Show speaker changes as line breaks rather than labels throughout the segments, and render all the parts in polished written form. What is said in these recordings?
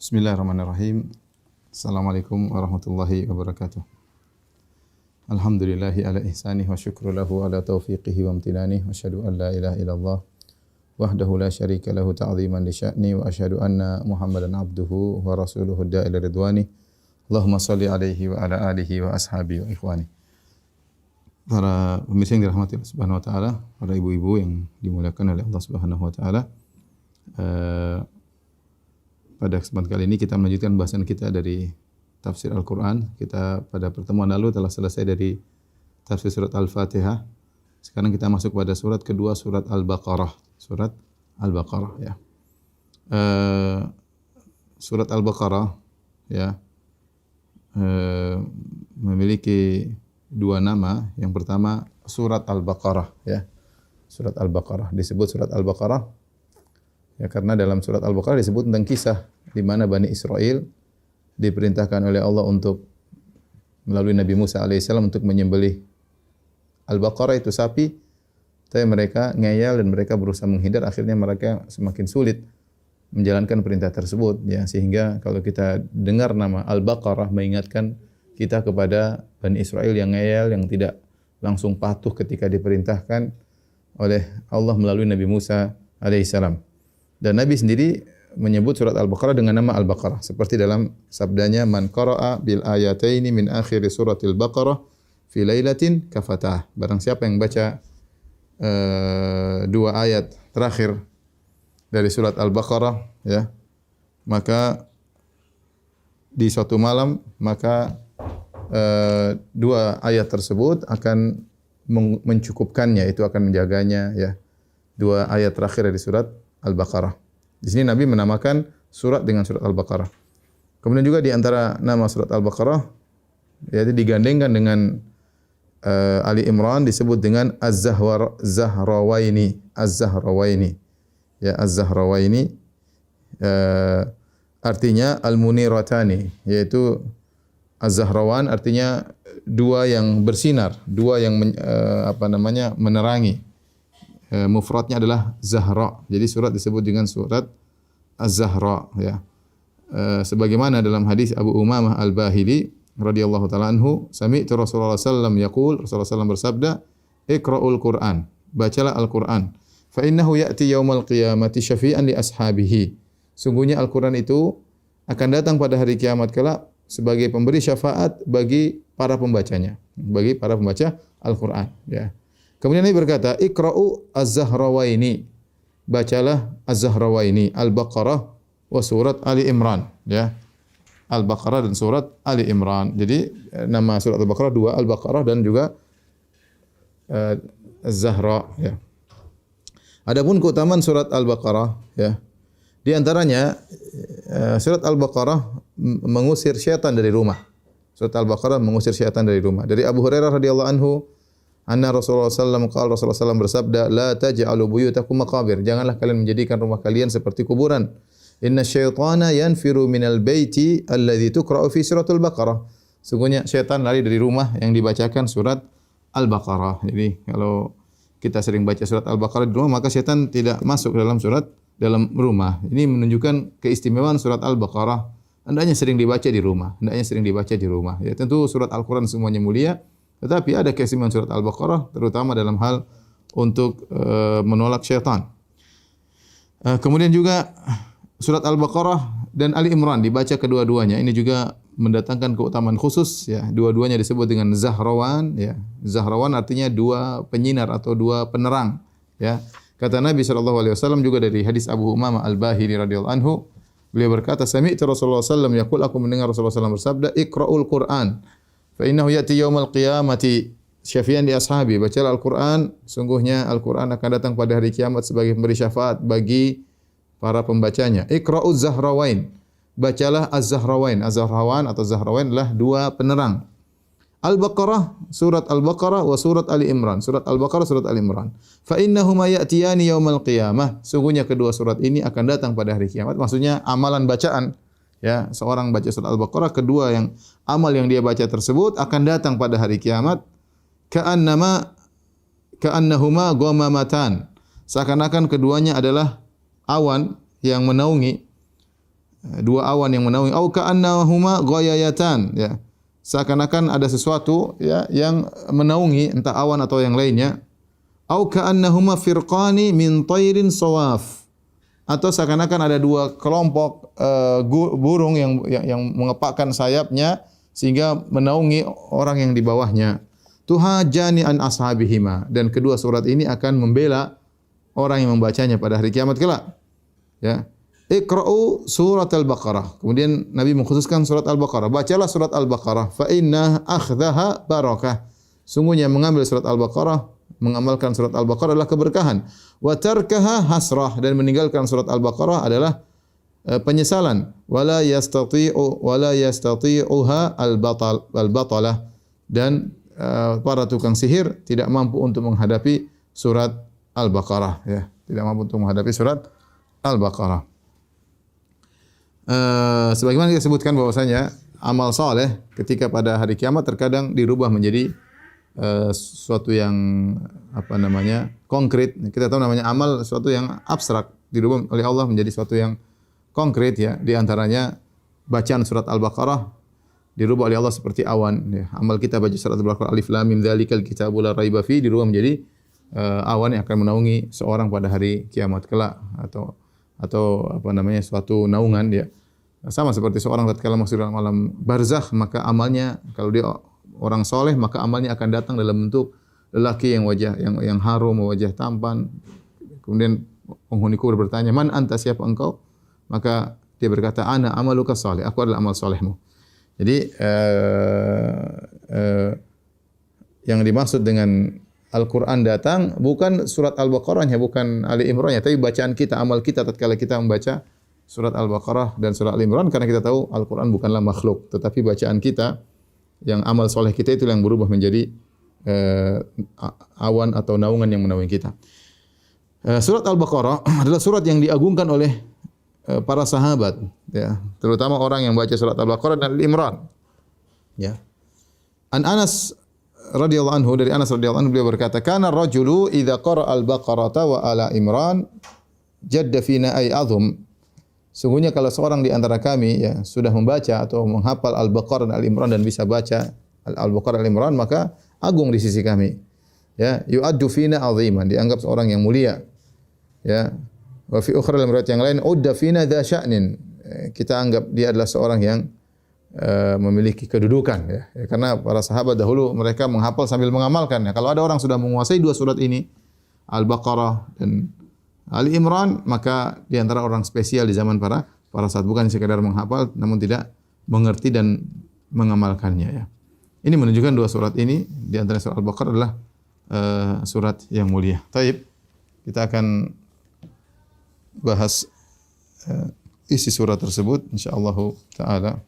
Bismillahirrahmanirrahim. Assalamualaikum warahmatullahi wabarakatuh. Alhamdulillahi ala ihsanih wa syukru lahu ala taufiqihi wa amtinanih wa asyhadu an la ilaha illallah wahdahu la syarika lahu ta'ziman li sya'ni wa asyhadu anna Muhammadan abduhu wa rasuluhu da'ila ridwani. Allahumma salli alaihi wa ala alihi wa ashabihi wa ikhwani. Para pemirsa yang dirahmati Allah Subhanahu wa taala, para ibu-ibu yang dimuliakan oleh Allah Subhanahu wa taala. Pada kesempatan kali ini kita melanjutkan bahasan kita dari tafsir Al-Quran. Kita pada pertemuan lalu telah selesai dari tafsir surat Al-Fatihah. Sekarang kita masuk pada surat kedua, surat Al-Baqarah. Surat Al-Baqarah, ya. Surat Al-Baqarah, ya, memiliki dua nama. Yang pertama surat Al-Baqarah, ya. Surat Al-Baqarah disebut surat Al-Baqarah ya, karena dalam surat Al-Baqarah disebut tentang kisah di mana Bani Israel diperintahkan oleh Allah untuk melalui Nabi Musa alaihissalam untuk menyembelih Al-Baqarah itu sapi, tapi mereka ngeyel dan mereka berusaha menghindar, akhirnya mereka semakin sulit menjalankan perintah tersebut, ya, sehingga kalau kita dengar nama Al-Baqarah mengingatkan kita kepada Bani Israel yang ngeyel, yang tidak langsung patuh ketika diperintahkan oleh Allah melalui Nabi Musa alaihissalam. Dan Nabi sendiri menyebut surat Al-Baqarah dengan nama Al-Baqarah. Seperti dalam sabdanya, man qara'a bil ayataini min akhir suratil Baqarah fi lailatin kafatah. Barang siapa yang baca dua ayat terakhir dari surat Al-Baqarah, ya, maka di suatu malam, maka dua ayat tersebut akan mencukupkannya, itu akan menjaganya, ya. Dua ayat terakhir dari surat Al-Baqarah. Di sini Nabi menamakan surat dengan surat Al-Baqarah. Kemudian juga di antara nama surat Al-Baqarah, yaitu digandengkan dengan Ali Imran, disebut dengan Az-Zahrawaini. Az-Zahrawaini. Ya, Az-Zahrawaini artinya Al-Muniratani, yaitu Az-Zahrawan artinya dua yang bersinar, dua yang menerangi. Mufradnya adalah Zahra. Jadi surat disebut dengan surat Az-Zahra, ya. Sebagaimana dalam hadis Abu Umamah Al-Bahili radhiyallahu taala anhu, sami'tu Rasulullah sallallahu alaihi wasallam yaqul, Rasulullah sallallahu bersabda, "Iqra'ul Qur'an." Bacalah Al-Qur'an. Fa innahu ya'ti yaumal qiyamati syafi'an li ashabihi. Sungguhnya Al-Qur'an itu akan datang pada hari kiamat kelak sebagai pemberi syafaat bagi para pembacanya, bagi para pembaca Al-Qur'an, ya. Kemudian Nabi berkata, Iqra'u Az-Zahrawaini. Bacalah Az-Zahrawaini, Al-Baqarah wa surat Ali Imran, ya. Al-Baqarah dan surat Ali Imran. Jadi nama surat Al-Baqarah dua, Al-Baqarah dan juga Az-Zahra, ya. Adapun keutamaan surat Al-Baqarah, ya. Di antaranya surat Al-Baqarah mengusir syaitan dari rumah. Surat Al-Baqarah mengusir syaitan dari rumah. Dari Abu Hurairah radhiyallahu anhu, anna Rasulullah sallallahu alaihi wasallam bersabda, la taj'alu buyutakum maqabir. Janganlah kalian menjadikan rumah kalian seperti kuburan. Inna syaitana yanfiru minal baiti alladhi tuqra'u fi suratul Baqarah. Sungguhnya syaitan lari dari rumah yang dibacakan surat Al-Baqarah. Jadi kalau kita sering baca surat Al-Baqarah di rumah, maka syaitan tidak masuk dalam rumah. Ini menunjukkan keistimewaan surat Al-Baqarah. Hendaknya sering dibaca di rumah. Ya, tentu surat Al-Quran semuanya mulia, tetapi ada keistimewaan surat Al-Baqarah terutama dalam hal untuk menolak syaitan. Kemudian juga surat Al-Baqarah dan Ali Imran dibaca kedua-duanya. Ini juga mendatangkan keutamaan khusus, ya. Dua-duanya disebut dengan Zahrawan, ya. Zahrawan artinya dua penyinar atau dua penerang, ya. Kata Nabi sallallahu alaihi wasallam juga dari hadis Abu Umamah Al-Bahili radhiyallahu anhu, beliau berkata, sami'tu Rasulullah sallallahu alaihi wasallam yaqul, aku mendengar Rasulullah sallallahu alaihi wasallam bersabda, Iqra'ul Qur'an. Fa innahu ya'ti yaumal qiyamati syafi'an li ashabi. Bacalah Al-Qur'an, sungguhnya Al-Qur'an akan datang pada hari kiamat sebagai pemberi syafaat bagi para pembacanya. Iqra'uz Zahrawain. Bacalah Az-Zahrawain. Az-Zahrawan atau Zahrawain adalah dua penerang. Al-Baqarah, surat Al-Baqarah wa surat Ali Imran. Surat Al-Baqarah, surat Ali Imran. Fa innahuma ya'tiyani yaumal qiyamah. Sungguhnya kedua surat ini akan datang pada hari kiamat. Maksudnya amalan bacaan, ya, seorang baca surat Al-Baqarah, kedua yang amal yang dia baca tersebut akan datang pada hari kiamat. Ka'annahuma ghamamatan. Seakan-akan keduanya adalah awan yang menaungi dua awan yang menaungi, au ka'annahuma ghayayatan, ya. Seakan-akan ada sesuatu ya yang menaungi entah awan atau yang lainnya. Au ka'annahuma firqani min tairin sawaf. Atau seakan-akan ada dua kelompok burung yang mengepakkan sayapnya sehingga menaungi orang yang di bawahnya. Tuhajani an ashabihima, dan kedua surat ini akan membela orang yang membacanya pada hari kiamat kelak. Ya. Iqra'u surat Al-Baqarah. Kemudian Nabi mengkhususkan surat Al-Baqarah. Bacalah surat Al-Baqarah. Fa inna akhdaha barakah. Sungguhnya mengambil surat Al-Baqarah, mengamalkan surat Al-Baqarah adalah keberkahan. Wa tarkaha hasrah, dan meninggalkan surat Al-Baqarah adalah penyesalan. Wala yastati'uha al-batalah, dan para tukang sihir tidak mampu untuk menghadapi surat Al-Baqarah, ya. Tidak mampu untuk menghadapi surat Al-Baqarah. Sebagaimana kita sebutkan bahwasanya amal saleh ketika pada hari kiamat terkadang dirubah menjadi sesuatu yang konkret. Kita tahu namanya amal sesuatu yang abstrak, dirubah oleh Allah menjadi sesuatu yang konkret, ya. Di antaranya bacaan surat Al-Baqarah dirubah oleh Allah seperti awan, ya. Amal kita baca surat Al-Baqarah, alif lam mim dzalikal kitabul la raiba fi, dirubah menjadi awan yang akan menaungi seorang pada hari kiamat kelak, atau suatu naungan, ya. Sama seperti seorang tatkala masuk dalam alam barzakh, maka amalnya, kalau dia orang soleh, maka amalnya akan datang dalam bentuk lelaki yang wajah yang harum, wajah tampan. Kemudian penghuni kubur bertanya, "Man anta, siapa engkau?" Maka dia berkata, "Ana amaluka saleh, aku adalah amal solehmu." Jadi yang dimaksud dengan Al-Quran datang bukan surat Al-Baqarahnya, bukan Ali Imrannya, tapi bacaan kita, amal kita tatkala kita membaca surat Al-Baqarah dan surat Al-Imran, karena kita tahu Al-Quran bukanlah makhluk, tetapi bacaan kita, yang amal soleh kita itu yang berubah menjadi awan atau naungan yang menaungi kita. Surat Al-Baqarah adalah surat yang diagungkan oleh para sahabat, ya, terutama orang yang baca surat Al-Baqarah dan Al-Imran, ya. An Anas radhiyallahu anhu, dari Anas radhiyallahu anhu, beliau berkata, "Kana ar-rajulu idza qara'a al-Baqarata wa ala Imran jadda fina ay azum." Sungguhnya kalau seorang di antara kami, ya, sudah membaca atau menghafal Al-Baqarah dan Al-Imran dan bisa baca Al-Baqarah dan Al-Imran, maka agung di sisi kami. Ya, yu'addu fina aziman, dianggap seorang yang mulia. Ya. Wa fi ukhra, dalam riwayat yang lain, udda fina dza sya'nin. Kita anggap dia adalah seorang yang memiliki kedudukan, ya. Karena para sahabat dahulu mereka menghafal sambil mengamalkan. Ya. Kalau ada orang sudah menguasai dua surat ini, Al-Baqarah dan Ali Imran, maka di antara orang spesial di zaman para sahabat, bukan sekadar menghafal namun tidak mengerti dan mengamalkannya, ya. Ini menunjukkan dua surat ini di antara surat Al-Baqarah adalah surat yang mulia. Taib, kita akan bahas isi surat tersebut insyaallah taala.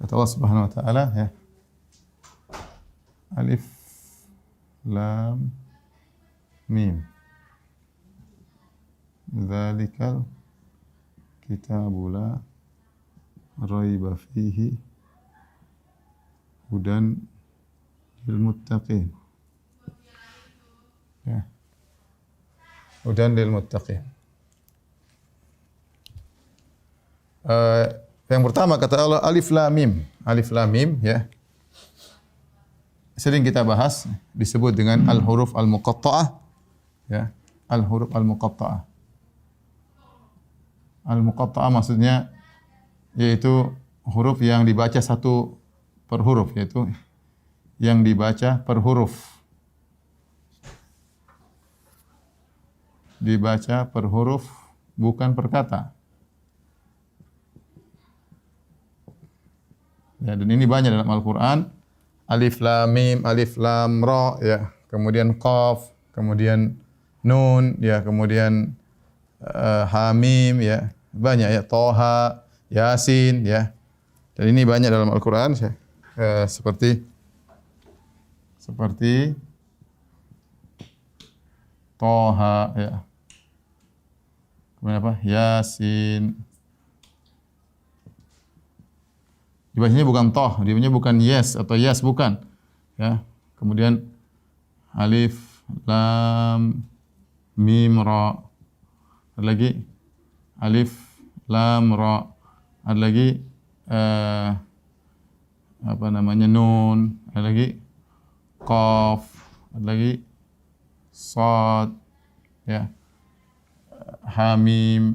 Kata Allah Subhanahu wa taala, ya. Alif lam mim. Dzalikal kitabu la raiba fihi hudan lil muttaqin. Ya. Hudan lil muttaqin. Yang pertama kata Allah alif lam mim. Alif lam mim, ya. Sering kita bahas, disebut dengan al-huruf al-muqatta'ah, ya. Al-huruf al-muqatta'ah. Al-muqatta'ah maksudnya yaitu huruf yang dibaca satu per huruf, yaitu yang dibaca per huruf. Dibaca per huruf, bukan per kata. Ya, dan ini banyak dalam Al-Quran. Alif lam mim, alif lam ra, ya. Kemudian qaf, kemudian nun, ya. Kemudian hamim, ya. Banyak, ya. Toha, yasin, ya. Dan ini banyak dalam Al-Quran, ya. Seperti Toha, ya. Kemudian apa? Yasin. Dibacanya bukan toh, dibacanya bukan yes atau yes, bukan. ya. Kemudian alif, lam, mim, ra. Ada lagi alif, lam, ra. Ada lagi apa namanya, nun. Ada lagi qaf. Ada lagi sad, ya, hamim,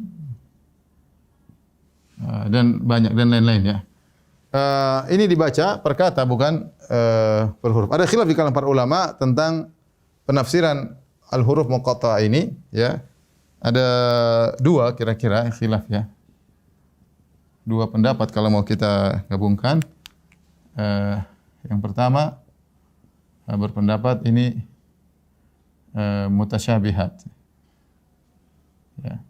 dan banyak dan lain-lain, ya. Ini dibaca per kata, bukan per huruf. Ada khilaf di kalangan para ulama tentang penafsiran al-huruf muqatta'ah ini, ya. Ada dua kira-kira khilaf, ya. Dua pendapat kalau mau kita gabungkan. Yang pertama berpendapat ini mutasyabihat, ya.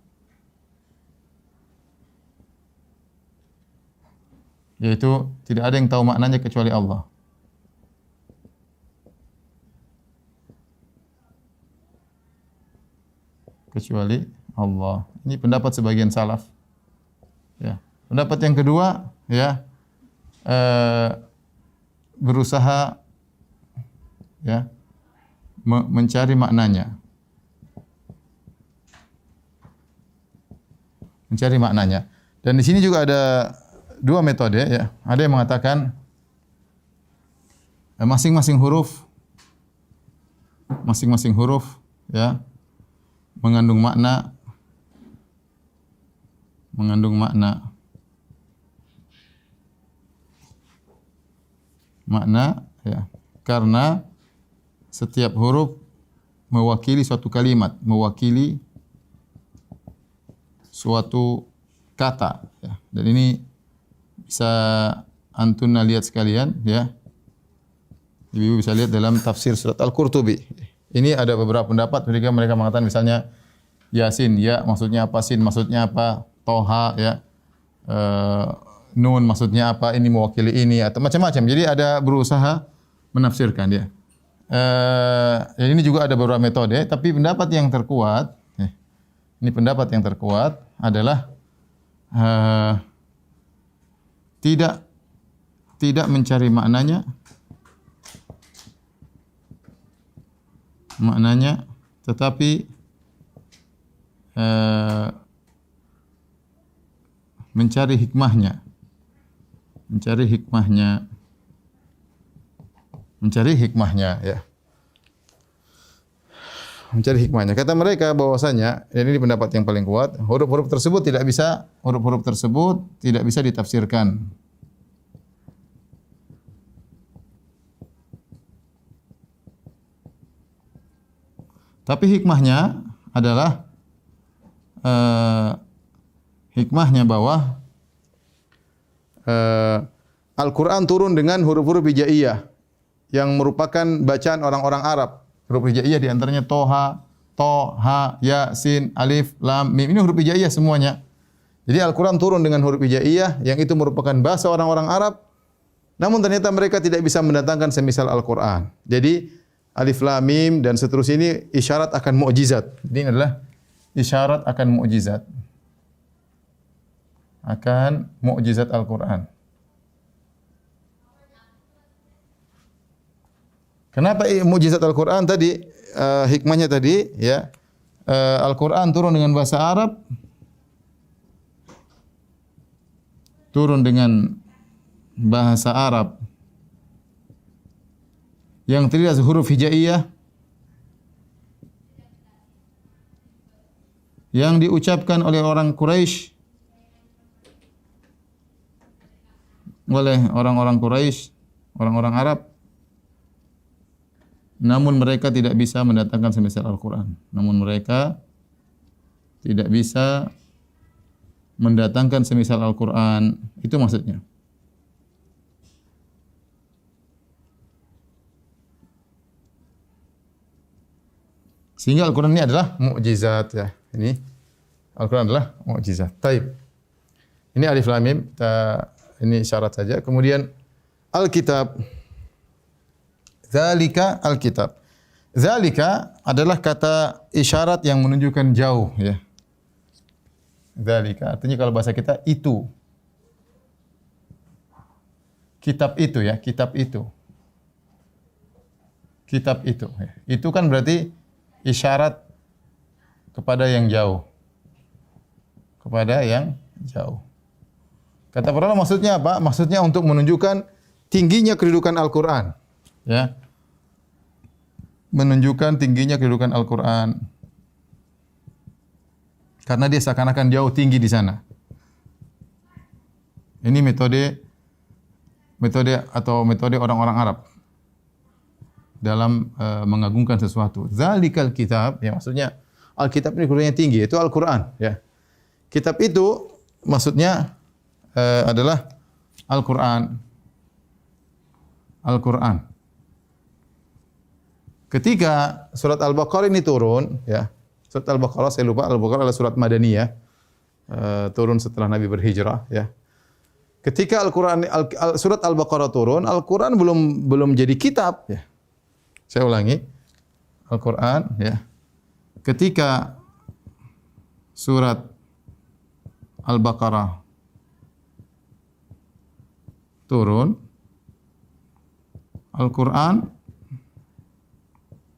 Yaitu tidak ada yang tahu maknanya kecuali Allah. Kecuali Allah. Ini pendapat sebagian salaf. Ya. Pendapat yang kedua, ya, berusaha, ya, mencari maknanya. Mencari maknanya. Dan di sini juga ada dua metode, ya. Ada yang mengatakan masing-masing huruf ya mengandung makna, ya. Karena setiap huruf mewakili suatu kalimat, mewakili suatu kata, ya. Dan ini bisa antum lihat sekalian, ya. Ibu bisa lihat dalam tafsir surat Al-Qurtubi. Ini ada beberapa pendapat, mereka mengatakan misalnya Yasin, ya maksudnya apa, Sin maksudnya apa, Toha, ya, Nun maksudnya apa, ini mewakili ini, atau macam-macam. Jadi ada berusaha menafsirkan, ya. Ini juga ada beberapa metode, tapi pendapat yang terkuat, ini pendapat yang terkuat adalah tidak mencari maknanya, tetapi mencari hikmahnya, ya. Mencari hikmahnya. Kata mereka bahwasanya, ini pendapat yang paling kuat, huruf-huruf tersebut tidak bisa ditafsirkan. Tapi hikmahnya adalah hikmahnya bahwa Al-Quran turun dengan huruf-huruf hijaiyah yang merupakan bacaan orang-orang Arab. Huruf hijaiyah di antaranya Toha, To, Ha, Ya, Sin, Alif, Lam, Mim. Ini huruf hijaiyah semuanya. Jadi Al-Quran turun dengan huruf hijaiyah yang itu merupakan bahasa orang-orang Arab. Namun ternyata mereka tidak bisa mendatangkan semisal Al-Quran. Jadi Alif, Lam, Mim dan seterusnya ini isyarat akan mukjizat. Ini adalah isyarat akan mukjizat. Akan mukjizat Al-Quran. Kenapa mukjizat Al-Quran tadi? Hikmahnya tadi, ya, Al-Quran turun dengan bahasa Arab, yang terdiri dari huruf hijaiyah yang diucapkan oleh orang Quraisy, oleh orang-orang Quraisy, orang-orang Arab. Namun mereka tidak bisa mendatangkan semisal Al-Quran. Itu maksudnya. Sehingga Al-Quran ini adalah mukjizat, ya. Ini Al-Quran adalah mukjizat. Taib. Ini alif lam mim, ini syarat saja. Kemudian Alkitab. Zalika Alkitab. Zalika adalah kata isyarat yang menunjukkan jauh, ya. Zalika artinya kalau bahasa kita itu. Kitab itu, ya, kitab itu. kitab itu. Itu kan berarti isyarat kepada yang jauh. Kepada yang jauh. Kata para ulama maksudnya apa? Maksudnya untuk menunjukkan tingginya kedudukan Al-Qur'an. Ya. Menunjukkan tingginya kedudukan Al-Qur'an. Karena dia seakan-akan jauh tinggi di sana. Ini metode orang-orang Arab dalam mengagungkan sesuatu. Zalikal kitab, ya maksudnya Alkitab ini kedudukannya tinggi, itu Al-Qur'an, ya. Kitab itu maksudnya adalah Al-Qur'an. Al-Qur'an. Ketika surat Al-Baqarah ini turun, ya. Surat Al-Baqarah, saya lupa, Al-Baqarah adalah surat Madaniyah. Turun setelah Nabi berhijrah, ya. Ketika surat Al-Baqarah turun, Al-Qur'an belum jadi kitab, ya. Saya ulangi. Al-Qur'an, ya. Ketika surat Al-Baqarah turun, Al-Qur'an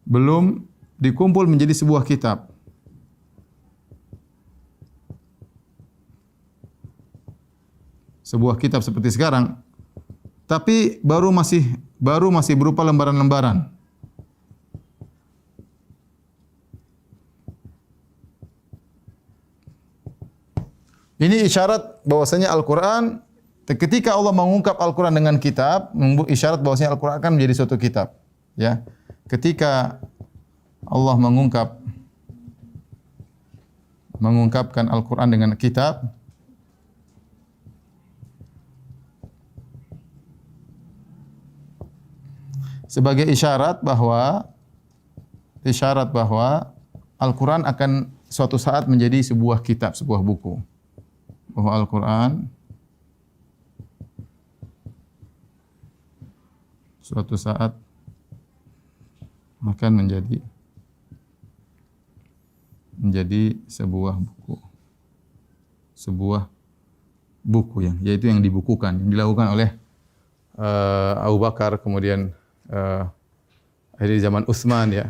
belum dikumpul menjadi sebuah kitab. Sebuah kitab seperti sekarang, tapi baru masih berupa lembaran-lembaran. Ini isyarat bahwasanya Al-Qur'an, ketika Allah mengungkap Al-Qur'an dengan kitab, isyarat bahwasanya Al-Qur'an akan menjadi suatu kitab, ya. Ketika Allah mengungkapkan Al-Qur'an dengan kitab, sebagai isyarat bahwa Al-Qur'an akan suatu saat menjadi sebuah kitab, sebuah buku. Bahwa Al-Qur'an suatu saat akan menjadi sebuah buku. Sebuah buku yaitu yang dibukukan, yang dilakukan oleh Abu Bakar, kemudian di zaman Utsman, ya.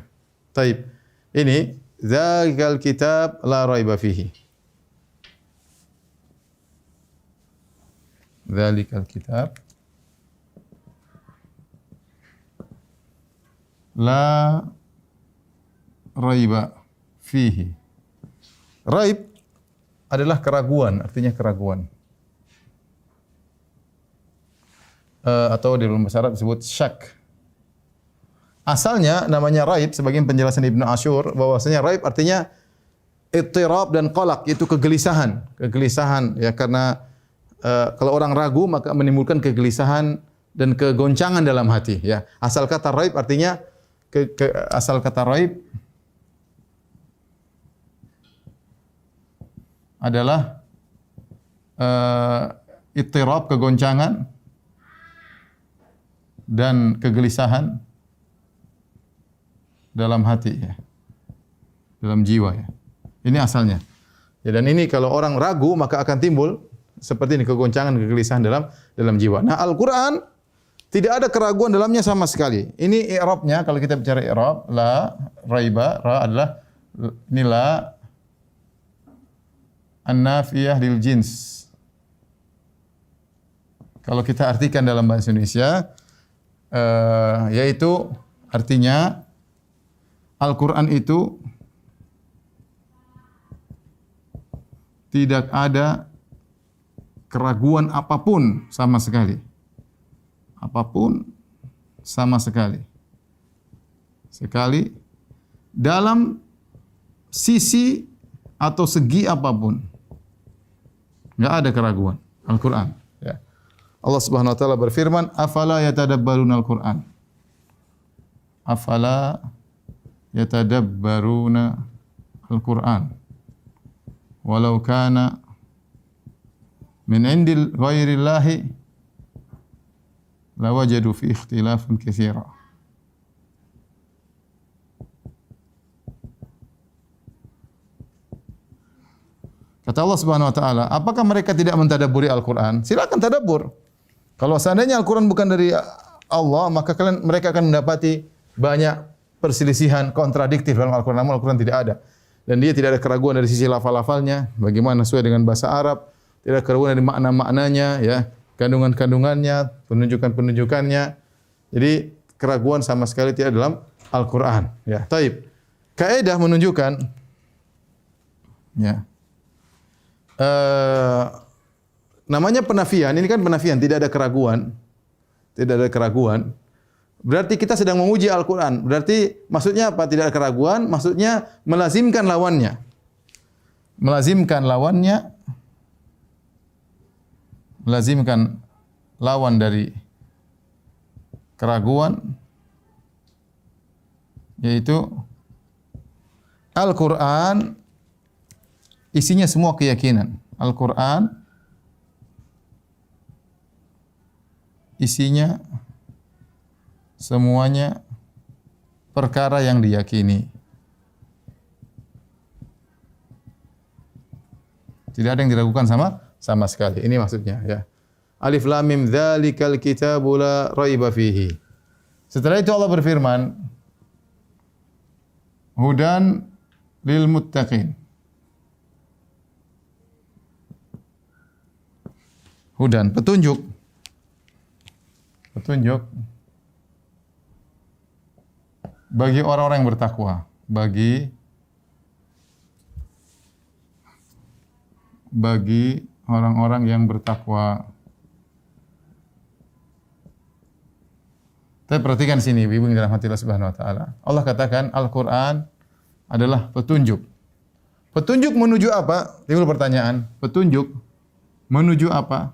Taib. Ini zalikal kitab la raiba fihi. Zalikal kitab la raiba fihi. Raib adalah keraguan, artinya keraguan. Atau di dalam bahasa Arab disebut syak. Asalnya namanya raib, sebagian penjelasan Ibnu Asyur bahwasanya raib artinya ittirab dan qalaq, itu kegelisahan. Kegelisahan, ya, karena kalau orang ragu maka menimbulkan kegelisahan dan kegoncangan dalam hati, ya. Asal kata raib artinya adalah ittirab, kegoncangan dan kegelisahan dalam hati, ya. Dalam jiwa, ya. Ini asalnya. Ya, dan ini kalau orang ragu maka akan timbul seperti ini, kegoncangan, kegelisahan dalam jiwa. Nah, Al-Qur'an tidak ada keraguan dalamnya sama sekali. Ini i'rabnya, kalau kita bicara i'rab, la raiba, ra adalah ini la an-nafiyah lil jins. Kalau kita artikan dalam bahasa Indonesia, yaitu artinya Al-Qur'an itu tidak ada keraguan apapun sama sekali. Apapun sama sekali. Sekali dalam sisi atau segi apapun. Enggak ada keraguan. Al-Qur'an, ya. Allah Subhanahu wa taala berfirman, "Afala yatadabbaruna al-Qur'an?" Afala yatadabbaruna al-Qur'an. Walau kana min indil ghairillahi lawajadu fi ikhtilafan katsira. Kata Allah Subhanahu wa taala, apakah mereka tidak mentadabburi Al-Qur'an? Silakan tadabbur. Kalau seandainya Al-Qur'an bukan dari Allah, maka mereka akan mendapati banyak perselisihan kontradiktif dalam Al-Qur'an, namun Al-Qur'an tidak ada. Dan dia tidak ada keraguan dari sisi lafal-lafalnya, bagaimana sesuai dengan bahasa Arab, tidak ada keraguan dari makna-maknanya, ya, kandungan-kandungannya, penunjukan-penunjukannya. Jadi keraguan sama sekali tidak dalam Al-Qur'an, ya. Taib. Kaidah menunjukkan, ya, namanya penafian, ini kan penafian, tidak ada keraguan. Tidak ada keraguan. Berarti kita sedang menguji Al-Quran. Berarti maksudnya apa? Tidak ada keraguan. Maksudnya melazimkan lawannya. Melazimkan lawannya. Melazimkan lawan dari keraguan. Yaitu Al-Quran isinya semua keyakinan. Al-Quran isinya semuanya perkara yang diyakini. Tidak ada yang diragukan sama sekali. Ini maksudnya, ya. Alif lam mim dzalikal kitabu la raiba fihi. Setelah itu Allah berfirman, hudan lil muttaqin. Hudan, petunjuk. Petunjuk bagi orang-orang yang bertakwa, bagi orang-orang yang bertakwa. Tapi perhatikan sini, Ibu dalam hati Allah Subhanahu wa taala. Allah katakan Al-Qur'an adalah petunjuk. Petunjuk menuju apa? Timbul pertanyaan. Petunjuk menuju apa?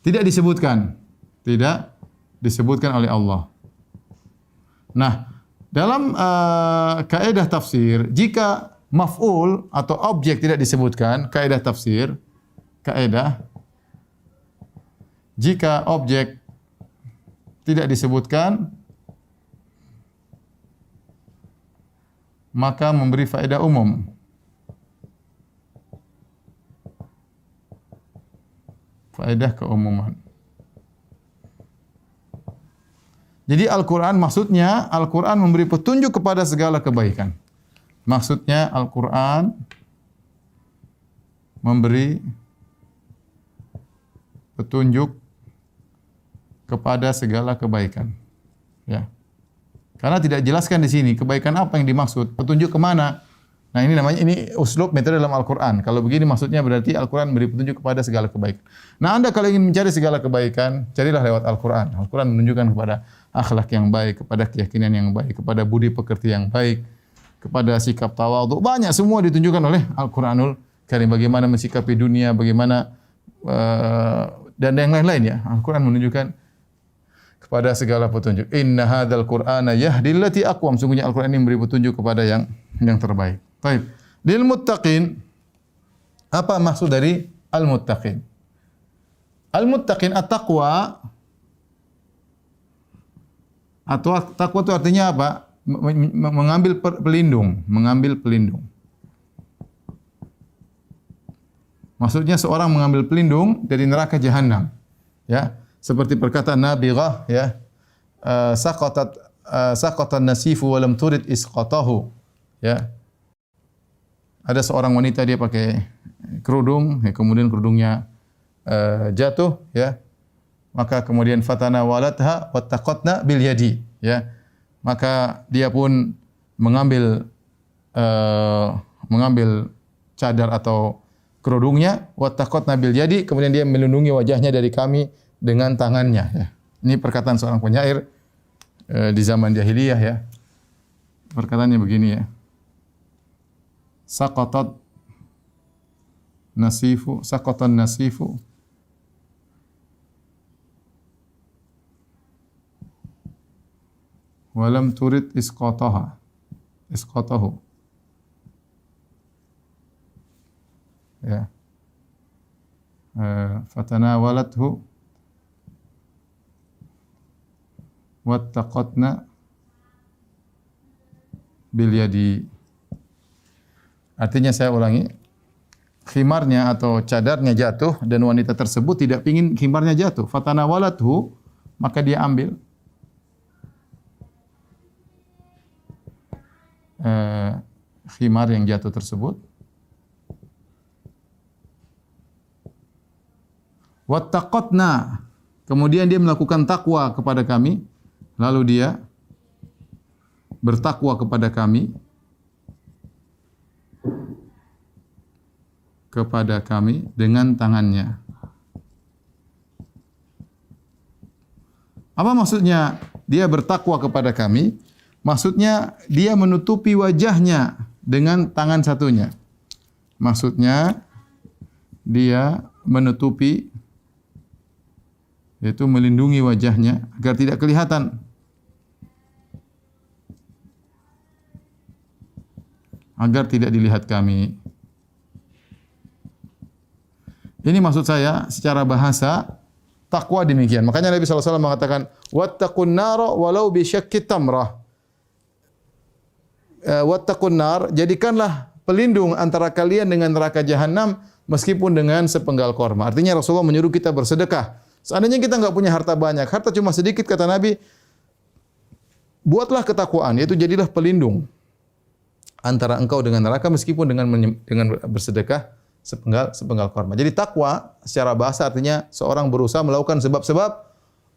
Tidak disebutkan. Tidak disebutkan oleh Allah. Nah, dalam kaidah tafsir, jika maf'ul atau objek tidak disebutkan, kaidah tafsir, kaidah, jika objek tidak disebutkan, maka memberi faedah umum. Faedah keumuman. Jadi Al-Quran maksudnya, Al-Quran memberi petunjuk kepada segala kebaikan. Maksudnya Al-Quran memberi petunjuk kepada segala kebaikan. Ya. Karena tidak jelaskan di sini kebaikan apa yang dimaksud, petunjuk kemana. Nah, ini namanya, ini uslub metode dalam Al-Quran. Kalau begini maksudnya berarti Al-Quran memberi petunjuk kepada segala kebaikan. Nah, Anda kalau ingin mencari segala kebaikan, carilah lewat Al-Quran. Al-Quran menunjukkan kepada akhlak yang baik, kepada keyakinan yang baik, kepada budi pekerti yang baik, kepada sikap tawadhu. Banyak semua ditunjukkan oleh Al-Quranul Karim. Bagaimana mensikapi dunia, bagaimana dan yang lain-lain, ya. Al-Quran menunjukkan kepada segala petunjuk. Inna hadzal Qur'ana yahdi allati aqwam. Sungguhnya Al-Quran ini memberi petunjuk kepada yang terbaik. Baik. Lil muttaqin, apa maksud dari al-muttaqin? Al-muttaqin, at-taqwa. Atau taqwa itu artinya apa? Mengambil pelindung, mengambil pelindung. Maksudnya seorang mengambil pelindung dari neraka jahanam. Ya, seperti perkataan Nabighah, ya. Saqatan nasifu wa lam turid isqatahu. Ya. Ada seorang wanita, dia pakai kerudung, ya, kemudian kerudungnya jatuh, ya. Maka kemudian fatana walatha wattaqatna bil yadi, ya. Maka dia pun mengambil cadar atau kerudungnya, wattaqatna bil yadi, kemudian dia melindungi wajahnya dari kami dengan tangannya, ya. Ini perkataan seorang penyair di zaman jahiliyah, ya. Perkataannya begini, ya. Saqatan nasifu walam turid isqatahu. Ya. Fatanawalathu wattaqatna bil yadi. Artinya, saya ulangi, khimarnya atau cadarnya jatuh dan wanita tersebut tidak ingin khimarnya jatuh. Fatanawalathu, maka dia ambil khimar yang jatuh tersebut. Wattaqatna, kemudian dia melakukan takwa kepada kami, lalu dia bertakwa kepada kami, dengan tangannya. Apa maksudnya dia bertakwa kepada kami? Maksudnya dia menutupi wajahnya dengan tangan satunya. Maksudnya dia menutupi, yaitu melindungi wajahnya agar tidak kelihatan. Agar tidak dilihat kami. Ini maksud saya secara bahasa takwa demikian. Makanya Nabi SAW mengatakan, wattaqun nara walau bi syaqqi tamrah. Wattaqun nar, jadikanlah pelindung antara kalian dengan neraka jahanam meskipun dengan sepenggal korma. Artinya Rasulullah menyuruh kita bersedekah. Seandainya kita enggak punya harta banyak, harta cuma sedikit, kata Nabi, buatlah ketakwaan, yaitu jadilah pelindung antara engkau dengan neraka meskipun dengan bersedekah sepenggal korma. Jadi takwa secara bahasa artinya seorang berusaha melakukan sebab-sebab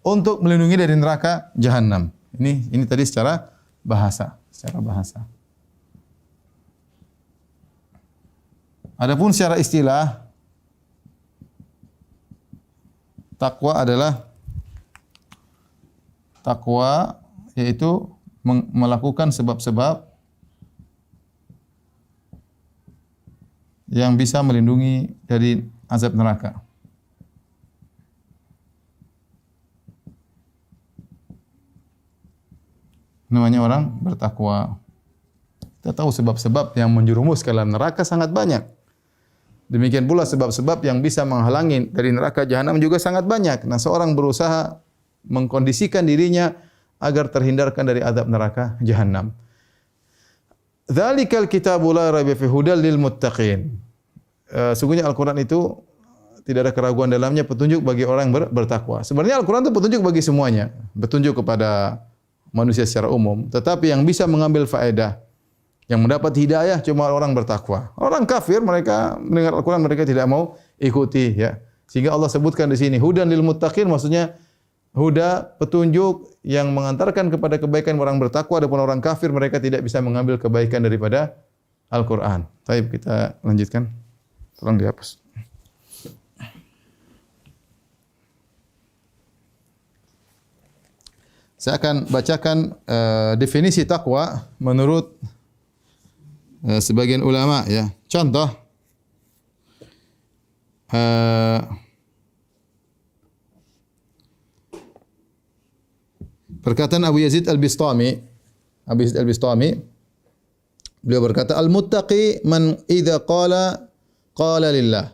untuk melindungi dari neraka jahanam. Ini tadi secara bahasa. Adapun secara istilah, takwa adalah yaitu melakukan sebab-sebab yang bisa melindungi dari azab neraka. Namanya orang bertakwa. Kita tahu sebab-sebab yang menjerumus ke dalam neraka sangat banyak. Demikian pula sebab-sebab yang bisa menghalangi dari neraka jahanam juga sangat banyak. Nah, seorang berusaha mengkondisikan dirinya agar terhindarkan dari azab neraka jahanam. Dzalikal kitabul la raiba fihi hudal lil muttaqin. Sungguhnya Al-Qur'an itu tidak ada keraguan dalamnya, petunjuk bagi orang yang bertakwa. Sebenarnya Al-Qur'an itu petunjuk bagi semuanya, petunjuk kepada manusia secara umum, tetapi yang bisa mengambil faedah, yang mendapat hidayah cuma orang bertakwa. Orang kafir mereka mendengar Al-Qur'an mereka tidak mau ikuti, ya. Sehingga Allah sebutkan di sini hudan lil muttaqin, maksudnya huda, petunjuk yang mengantarkan kepada kebaikan orang bertakwa. Adapun orang kafir mereka tidak bisa mengambil kebaikan daripada Al-Qur'an. Baik, kita lanjutkan. Tolong dihapus. Saya akan bacakan definisi takwa menurut sebagian ulama, ya. Contoh perkataan Abu Yazid Al-Bistami. Abu Yazid Al-Bistami beliau berkata, al-muttaqi man idza qala lillah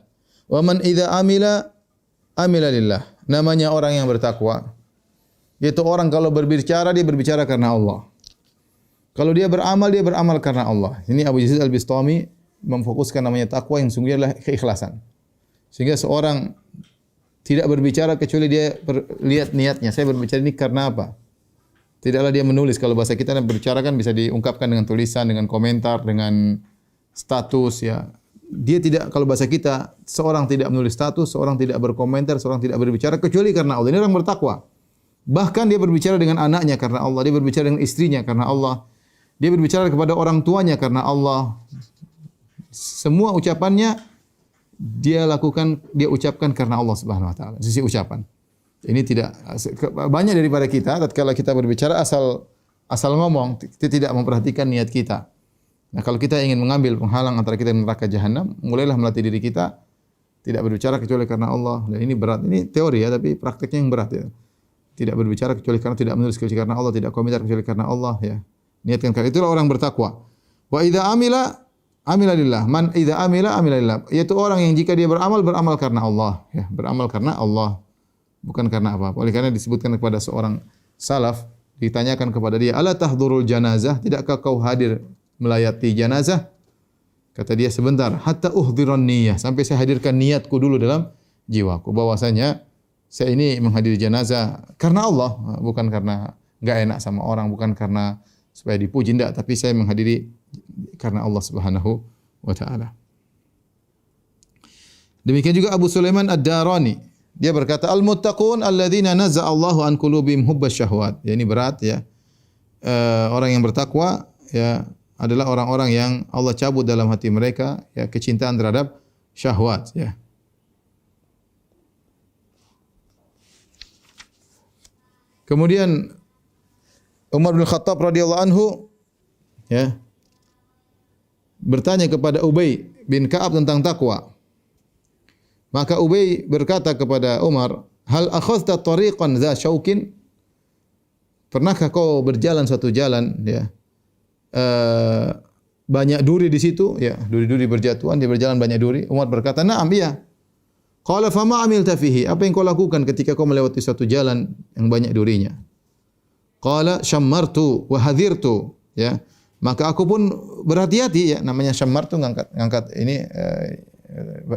wa man idza amila lillah. Namanya orang yang bertakwa yaitu orang kalau berbicara dia berbicara karena Allah. Kalau dia beramal karena Allah. Ini Abu Yazid Al-Bistami memfokuskan namanya takwa yang sungguhnya adalah keikhlasan. Sehingga seorang tidak berbicara kecuali dia lihat niatnya. Saya berbicara ini karena apa? Tidaklah dia menulis. Kalau bahasa kita berbicara kan bisa diungkapkan dengan tulisan, dengan komentar, dengan status, ya. Dia tidak, kalau bahasa kita, seorang tidak menulis status, seorang tidak berkomentar, seorang tidak berbicara kecuali karena Allah. Ini orang bertakwa. Bahkan dia berbicara dengan anaknya karena Allah, dia berbicara dengan istrinya karena Allah, dia berbicara kepada orang tuanya karena Allah. Semua ucapannya dia ucapkan karena Allah Subhanahu wa taala. Sisi ucapan. Ini tidak banyak daripada kita tatkala kita berbicara asal ngomong, kita tidak memperhatikan niat kita. Nah, kalau kita ingin mengambil penghalang antara kita dan neraka jahanam, mulailah melatih diri kita tidak berbicara kecuali karena Allah. Dan ini berat. Ini teori ya, tapi prakteknya yang berat ya. Tidak berbicara kecuali karena, tidak menulis kecuali karena Allah, tidak komentar kecuali karena Allah, ya. Niatkan karena itulah orang bertakwa. Wa idza amila lillah. Man idza amila lillah. Yaitu orang yang jika dia beramal karena Allah, ya, beramal karena Allah, bukan karena apa-apa. Oleh karena disebutkan kepada seorang salaf, ditanyakan kepada dia, "Ala tahdhurul janazah? Tidakkah kau hadir melayati janazah?" Kata dia, "Sebentar, hatta uhdhiran niyyah." Sampai saya hadirkan niatku dulu dalam jiwaku bahwasanya saya ini menghadiri jenazah karena Allah, bukan karena enggak enak sama orang, bukan karena supaya dipuji, enggak, tapi saya menghadiri karena Allah Subhanahu wa taala. Demikian juga Abu Sulaiman Ad-Darani, dia berkata al-muttaqun alladzina nazza Allahu an qulubihim hubbas syahwat. Ya, ini berat ya. Orang yang bertakwa ya adalah orang-orang yang Allah cabut dalam hati mereka ya kecintaan terhadap syahwat ya. Kemudian Umar bin Khattab radhiyallahu anhu ya bertanya kepada Ubay bin Ka'ab tentang takwa. Maka Ubay berkata kepada Umar, "Hal akhadhta tariqan dza syaukin?" Pernahkah kau berjalan suatu jalan ya banyak duri di situ ya, duri-duri berjatuhan, dia berjalan banyak duri. Umar berkata, "Na'am, iya." Qala fama amilta fihi? Apa yang kau lakukan ketika kau melewati suatu jalan yang banyak durinya? Qala syammartu wa hadhirtu, ya. Maka aku pun berhati-hati ya, namanya syammartu ngangkat ini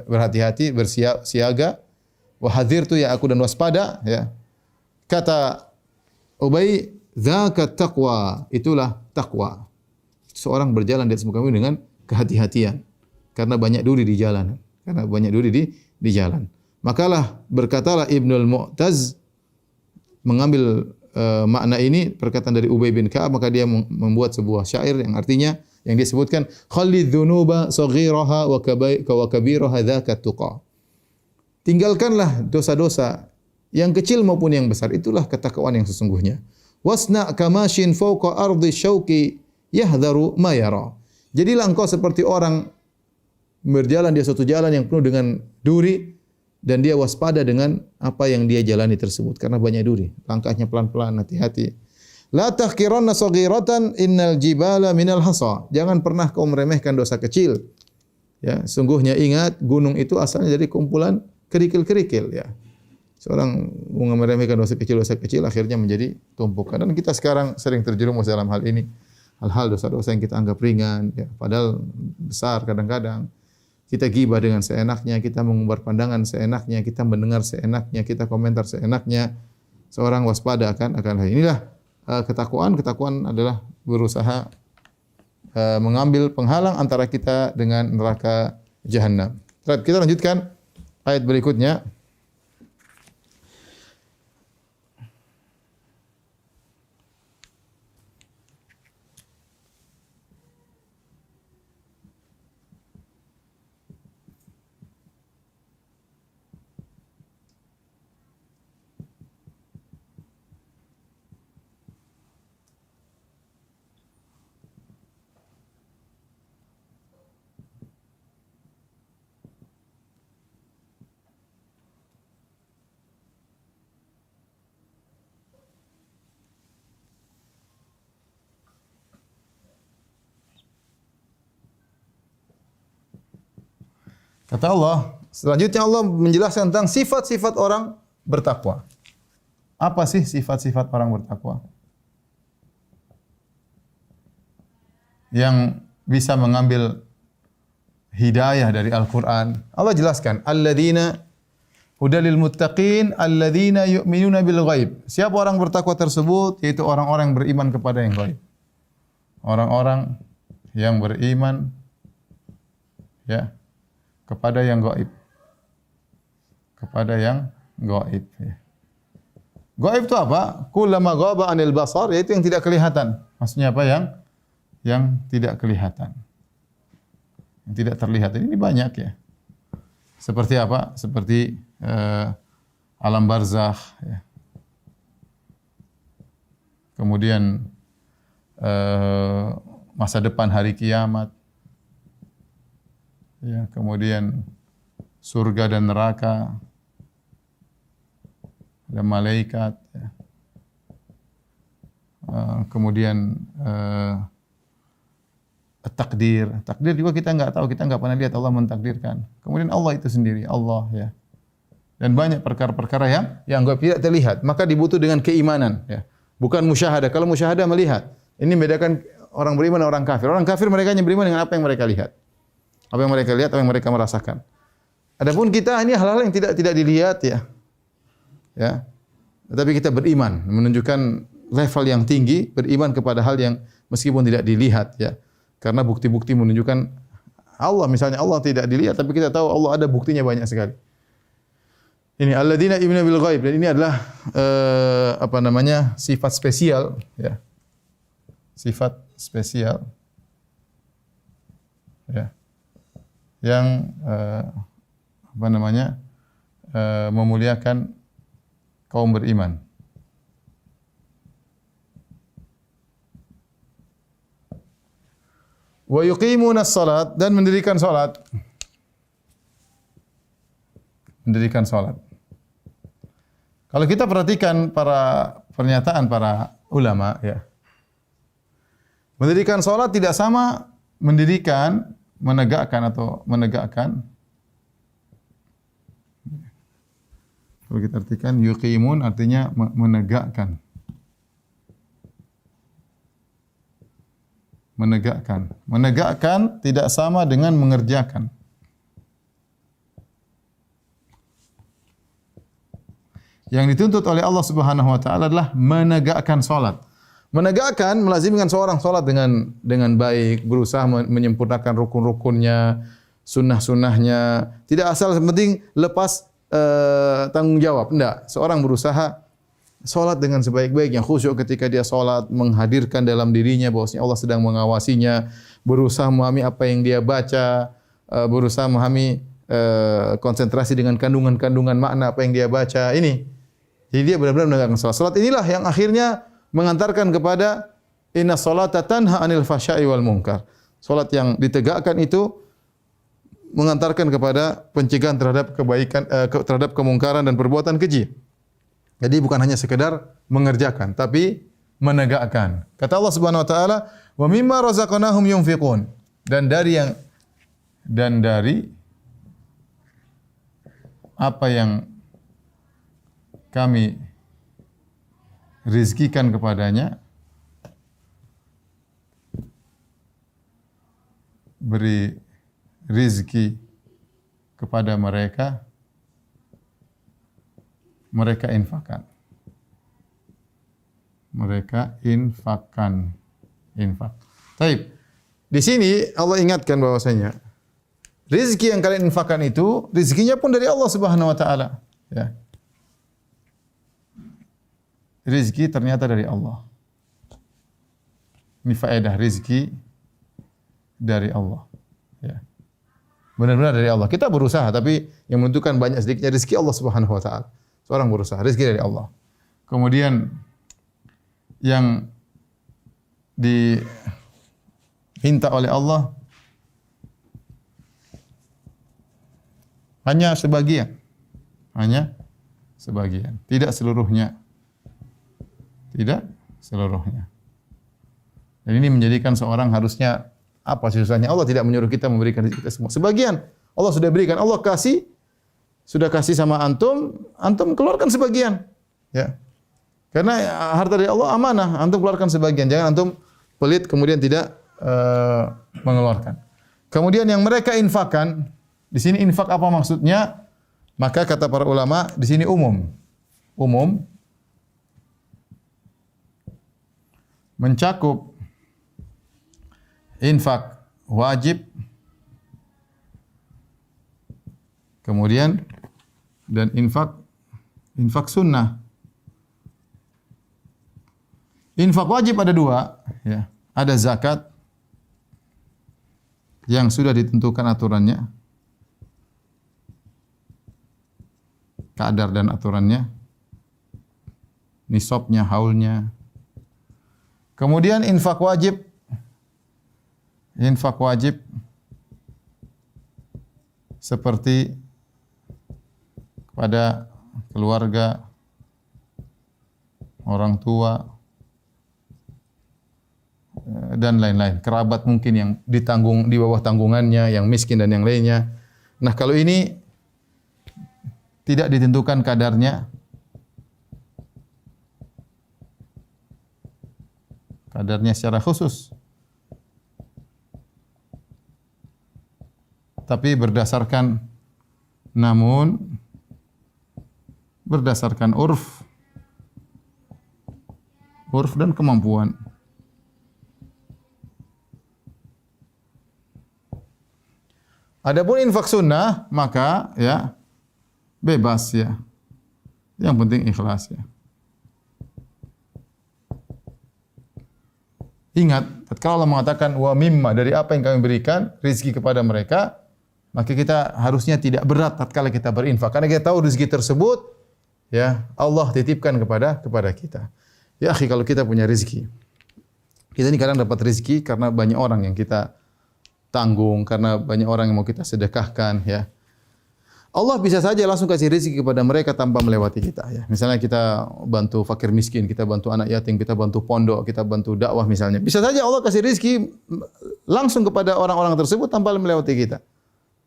berhati-hati, bersiaga. Wa hadhirtu ya aku dan waspada ya. Kata Ubay, "Dzaka taqwa." Itulah takwa. Seorang berjalan di atas muka bumi dengan kehati-hatian karena banyak duri di jalan. Karena banyak duri di jalan. Makalah berkatalah Ibnul Mu'taz mengambil makna ini perkataan dari Ubay bin Ka'ab, maka dia membuat sebuah syair yang artinya yang dia sebutkan khallidz dzunuba saghiraha wa kabiraha dzaka tuqa. Tinggalkanlah dosa-dosa yang kecil maupun yang besar, itulah ketakwaan yang sesungguhnya. Wasna kamashin fawqa ardi syauqi yahdharu ma yara. Jadilah engkau seperti orang berjalan di suatu jalan yang penuh dengan duri dan dia waspada dengan apa yang dia jalani tersebut karena banyak duri. Langkahnya pelan-pelan, hati-hati. La tahqiranna saghiratan innal jibala minal hasa. Jangan pernah kau meremehkan dosa kecil. Ya, sungguhnya ingat gunung itu asalnya dari kumpulan kerikil-kerikil ya. Seorang meremehkan dosa kecil akhirnya menjadi tumpukan. Dan kita sekarang sering terjerumus dalam hal ini. Hal-hal dosa-dosa yang kita anggap ringan ya, padahal besar kadang-kadang. Kita gibah dengan seenaknya, kita mengumbar pandangan seenaknya, kita mendengar seenaknya, kita komentar seenaknya. Seorang waspada akan hal inilah ketakwaan. Ketakwaan adalah berusaha mengambil penghalang antara kita dengan neraka jahanam. Kita lanjutkan ayat berikutnya. Kata Allah, selanjutnya Allah menjelaskan tentang sifat-sifat orang bertakwa. Apa sih sifat-sifat orang bertakwa? Yang bisa mengambil hidayah dari Al-Quran. Allah jelaskan, alladzina hudalil muttaqin, alladzina yu'minuna bil ghaib. Siapa orang bertakwa tersebut? Yaitu orang-orang yang beriman kepada yang ghaib. Orang-orang yang beriman ya kepada yang gaib. Kepada yang gaib. Ya. Gaib itu apa? Kullama ghaba 'anil basar, yaitu yang tidak kelihatan. Maksudnya apa? Yang tidak kelihatan. Yang tidak terlihat. Ini banyak ya. Seperti apa? Seperti alam barzakh. Ya. Kemudian masa depan hari kiamat. Ya, kemudian surga dan neraka, ada malaikat, ya. Kemudian takdir juga kita enggak tahu, kita enggak pernah lihat, Allah mentakdirkan. Kemudian Allah itu sendiri, Allah ya. Dan banyak perkara-perkara yang enggak tidak terlihat, maka dibutuh dengan keimanan, ya. Bukan musyahadah. Kalau musyahadah melihat, ini membedakan orang beriman dan orang kafir. Orang kafir mereka hanya beriman dengan apa yang mereka lihat. Apa yang mereka lihat, apa yang mereka merasakan. Adapun kita ini hal-hal yang tidak dilihat ya. ya. Tetapi kita beriman, menunjukkan level yang tinggi, beriman kepada hal yang meskipun tidak dilihat, ya. Karena bukti-bukti menunjukkan Allah, misalnya Allah tidak dilihat, tapi kita tahu Allah ada buktinya banyak sekali. Ini alladzina yu'minuna bil ghaib, dan ini adalah sifat spesial, ya. Sifat spesial, ya. Yang memuliakan kaum beriman. Wa yuqimunas salat, dan mendirikan salat. Mendirikan salat. Kalau kita perhatikan pernyataan para ulama, ya. Mendirikan salat tidak sama mendirikan, menegakkan atau menegakkan. Kalau kita artikan yuqimun artinya menegakkan. Menegakkan. Menegakkan tidak sama dengan mengerjakan. Yang dituntut oleh Allah Subhanahu wa taala adalah menegakkan salat. Menegakkan melazimkan seorang salat dengan baik, berusaha menyempurnakan rukun-rukunnya, sunnah-sunnahnya. Tidak asal penting lepas tanggung jawab. Enggak, seorang berusaha salat dengan sebaik-baiknya, khusyuk ketika dia salat, menghadirkan dalam dirinya bahwasanya Allah sedang mengawasinya, berusaha memahami apa yang dia baca, berusaha memahami konsentrasi dengan kandungan-kandungan makna apa yang dia baca. Ini. Jadi dia benar-benar menegakkan salat. Salat inilah yang akhirnya mengantarkan kepada inna salata tanha 'anil fahsya'i wal munkar. Salat yang ditegakkan itu mengantarkan kepada pencegahan terhadap kebaikan, terhadap kemungkaran dan perbuatan keji. Jadi bukan hanya sekedar mengerjakan, tapi menegakkan. Kata Allah Subhanahu wa taala, "Wa mimma razaqnahum yunfiqun." Dan dari apa yang kami rizkikan kepadanya, beri rizki kepada mereka, mereka infakkan. Mereka infakkan. Infak. Taib. Di sini Allah ingatkan bahwasanya rizki yang kalian infakkan itu, rizkinya pun dari Allah Subhanahu wa taala, ya. Rizki ternyata dari Allah. Ini faedah rizki dari Allah. Ya. Benar-benar dari Allah. Kita berusaha, tapi yang menentukan banyak sedikitnya rizki Allah Subhanahu wa taala. Seorang berusaha, rizki dari Allah. Kemudian yang diminta oleh Allah hanya sebagian. Hanya sebagian, tidak seluruhnya. Tidak seluruhnya. Dan ini menjadikan seorang harusnya apa sih susahnya? Allah tidak menyuruh kita memberikan rezeki kita semua. Sebagian Allah sudah berikan, Allah kasih, sudah kasih sama antum, antum keluarkan sebagian. Ya. Karena harta dari Allah amanah, antum keluarkan sebagian. Jangan antum pelit kemudian tidak mengeluarkan. Kemudian yang mereka infakkan, di sini infak apa maksudnya? Maka kata para ulama, di sini umum. Umum mencakup infak wajib, kemudian dan infak sunnah. Infak wajib ada dua, ya. Ada zakat yang sudah ditentukan aturannya, kadar dan aturannya, nisabnya, haulnya. Kemudian infak wajib seperti kepada keluarga, orang tua, dan lain-lain. Kerabat mungkin yang ditanggung di bawah tanggungannya, yang miskin dan yang lainnya. Nah, kalau ini tidak ditentukan kadarnya, secara khusus, tapi berdasarkan, namun berdasarkan urf dan kemampuan. Adapun infak sunnah maka ya bebas ya. Yang penting ikhlas ya. Ingat, tatkala Allah mengatakan wa mimma, dari apa yang kami berikan rezeki kepada mereka, maka kita harusnya tidak berat tatkala kita berinfak karena kita tahu rezeki tersebut ya Allah titipkan kepada kita. Ya akhi, kalau kita punya rezeki, kita ini kadang dapat rezeki karena banyak orang yang kita tanggung, karena banyak orang yang mau kita sedekahkan ya. Allah bisa saja langsung kasih rezeki kepada mereka tanpa melewati kita ya. Misalnya kita bantu fakir miskin, kita bantu anak yatim, kita bantu pondok, kita bantu dakwah misalnya. Bisa saja Allah kasih rezeki langsung kepada orang-orang tersebut tanpa melewati kita.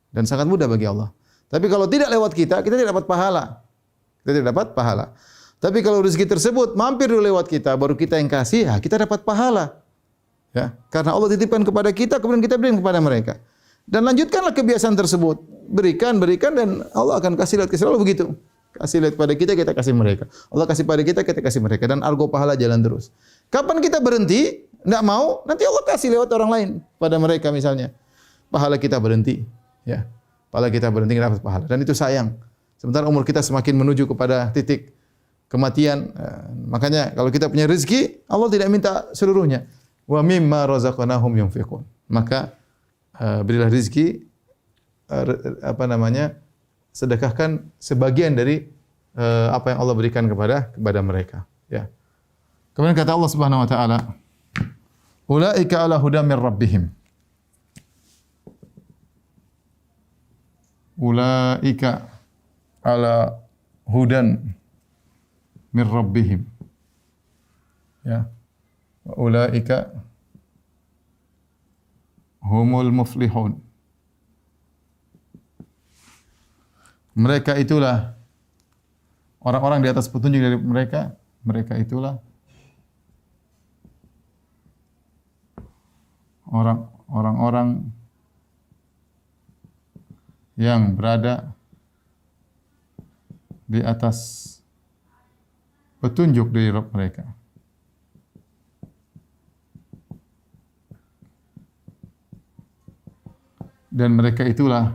Dan sangat mudah bagi Allah. Tapi kalau tidak lewat kita, kita tidak dapat pahala. Kita tidak dapat pahala. Tapi kalau rezeki tersebut mampir dulu lewat kita, baru kita yang kasih, ya kita dapat pahala. Ya, karena Allah titipkan kepada kita, kemudian kita berikan kepada mereka. Dan lanjutkanlah kebiasaan tersebut. Berikan dan Allah akan kasih lihat. Selalu begitu. Kasih lihat pada kita, kita kasih mereka. Allah kasih pada kita, kita kasih mereka. Dan argo pahala jalan terus. Kapan kita berhenti, tidak mau, nanti Allah kasih lewat orang lain pada mereka misalnya. Pahala kita berhenti. Ya, pahala kita berhenti, kita dapat pahala. Dan itu sayang. Sementara umur kita semakin menuju kepada titik kematian. Makanya kalau kita punya rezeki, Allah tidak minta seluruhnya. Wa mimma razaqnahum yunfiqun. Maka berilah rezeki sedekahkan sebagian dari apa yang Allah berikan kepada mereka ya. Kemudian kata Allah Subhanahu wa taala, ulaika ala hudam mir rabbihim. Ulaika ala hudan mir rabbihim. Ya. Ulaika humul muflihun. Mereka itulah orang-orang di atas petunjuk dari mereka. Mereka itulah orang-orang yang berada di atas petunjuk dari Rabb mereka. Dan mereka itulah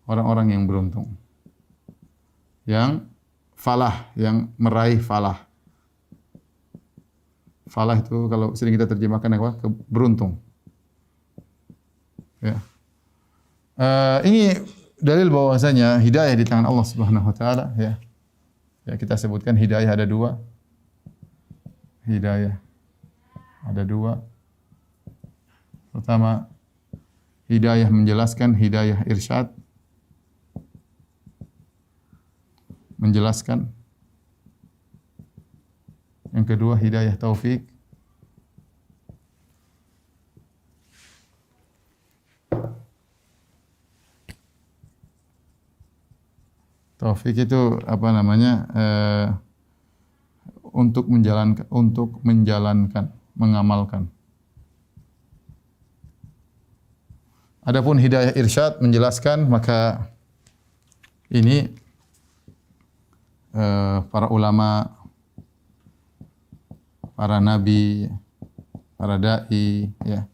orang-orang yang beruntung, yang falah, yang meraih falah. Falah itu kalau sering kita terjemahkan apa? Beruntung. Ya. Ini dalil bahwasanya hidayah di tangan Allah Subhanahu wa taala ya. Ya, kita sebutkan hidayah ada dua. Hidayah ada dua. Pertama, hidayah menjelaskan, hidayah irsyad. Menjelaskan. Yang kedua, hidayah taufik. Taufik itu apa namanya? Untuk menjalankan, mengamalkan. Adapun hidayah irsyad menjelaskan, maka ini para ulama, para nabi, para dai ya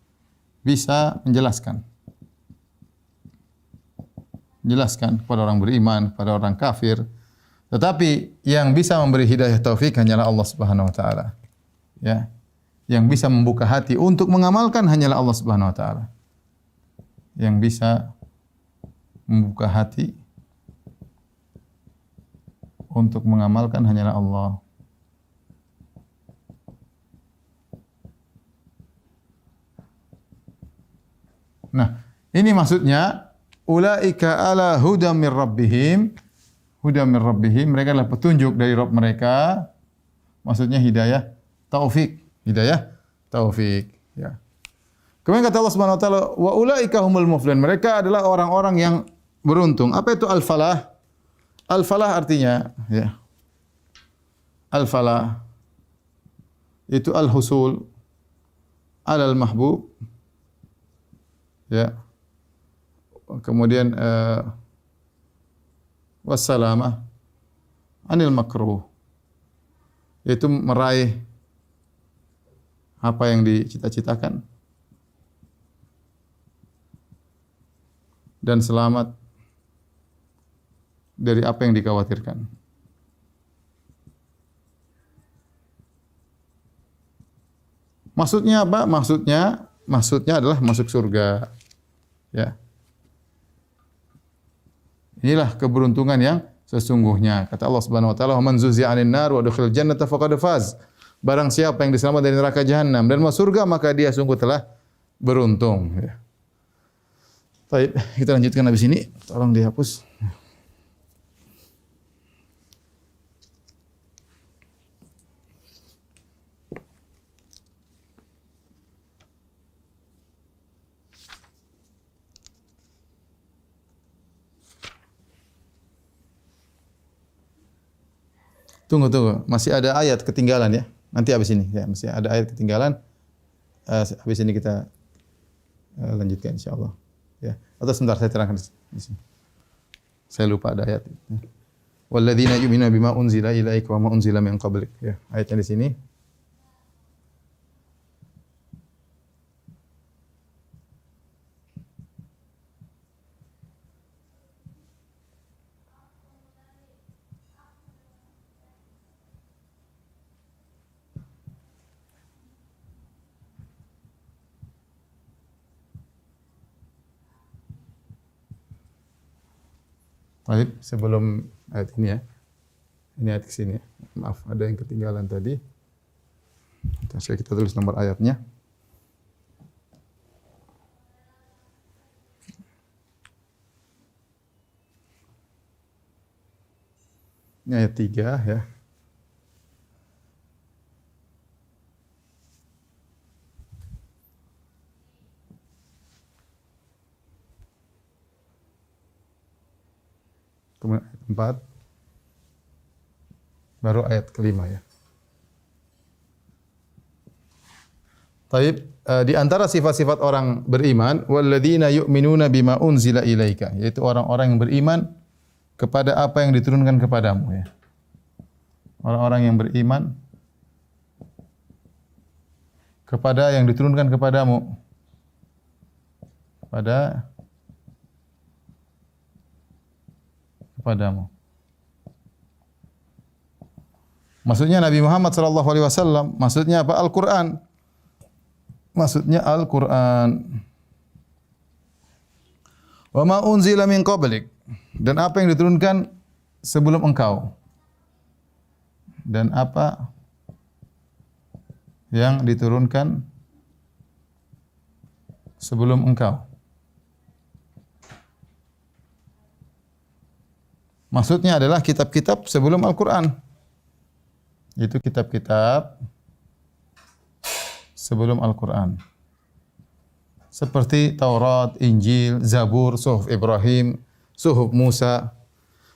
bisa menjelaskan. Menjelaskan kepada orang beriman, pada orang kafir. Tetapi yang bisa memberi hidayah taufik hanyalah Allah Subhanahu wa taala. Ya. Yang bisa membuka hati untuk mengamalkan hanyalah Allah Subhanahu wa taala. Yang bisa membuka hati untuk mengamalkan hanyalah Allah. Nah, ini maksudnya ulaika ala hudam mir rabbihim. Hudam mir rabbihim, mereka adalah petunjuk dari Rabb mereka. Maksudnya hidayah taufik, hidayah taufik ya. Kemudian kata Allah Subhanahu wa taala, wa ulaika humul muflihun. Mereka adalah orang-orang yang beruntung. Apa itu al-falah? Al-falah artinya ya. Al-falah itu al-husul alal mahbub ya, kemudian wassalamah anil makruh, yaitu meraih apa yang dicita-citakan dan selamat dari apa yang dikhawatirkan. Maksudnya apa? Maksudnya adalah masuk surga. Ya. Inilah keberuntungan yang sesungguhnya. Kata Allah Subhanahu wa taala, "Man zuzi'a 'anil nar wa udkhilal jannata faqad faz." Barang siapa yang diselamatkan dari neraka jahanam dan masuk surga, maka dia sungguh telah beruntung. Ya. Baik, kita lanjutkan habis ini. Tolong dihapus. Tunggu. Masih ada ayat ketinggalan ya. Nanti habis ini ya, masih ada ayat ketinggalan. Habis ini kita lanjutkan insyaallah. Ya. Atau sebentar saya terangkan di sini. Saya lupa ada ayat. Walladzina yu'minuna bima unzila ilaika wa ma unzila min qablik. Ya, ayatnya di sini. Baik, sebelum ayat ini ya. Ini ayat ke sini ya. Maaf, ada yang ketinggalan tadi. Kita tulis nomor ayatnya. Ini ayat 3 ya. Kemudian ayat 4. Baru ayat kelima ya. Taib, di antara sifat-sifat orang beriman, walladzina yu'minuna bima unzila ilaika, yaitu orang-orang yang beriman kepada apa yang diturunkan kepadamu ya. Orang-orang yang beriman kepada yang diturunkan kepadamu. Kepadamu. Maksudnya Nabi Muhammad sallallahu alaihi wasallam, maksudnya apa? Al-Qur'an. Maksudnya Al-Qur'an. Wa ma unzila min qablik, dan apa yang diturunkan sebelum engkau. Dan apa yang diturunkan sebelum engkau. Maksudnya adalah kitab-kitab sebelum Al-Qur'an. Itu kitab-kitab sebelum Al-Qur'an. Seperti Taurat, Injil, Zabur, Suhuf Ibrahim, Suhuf Musa.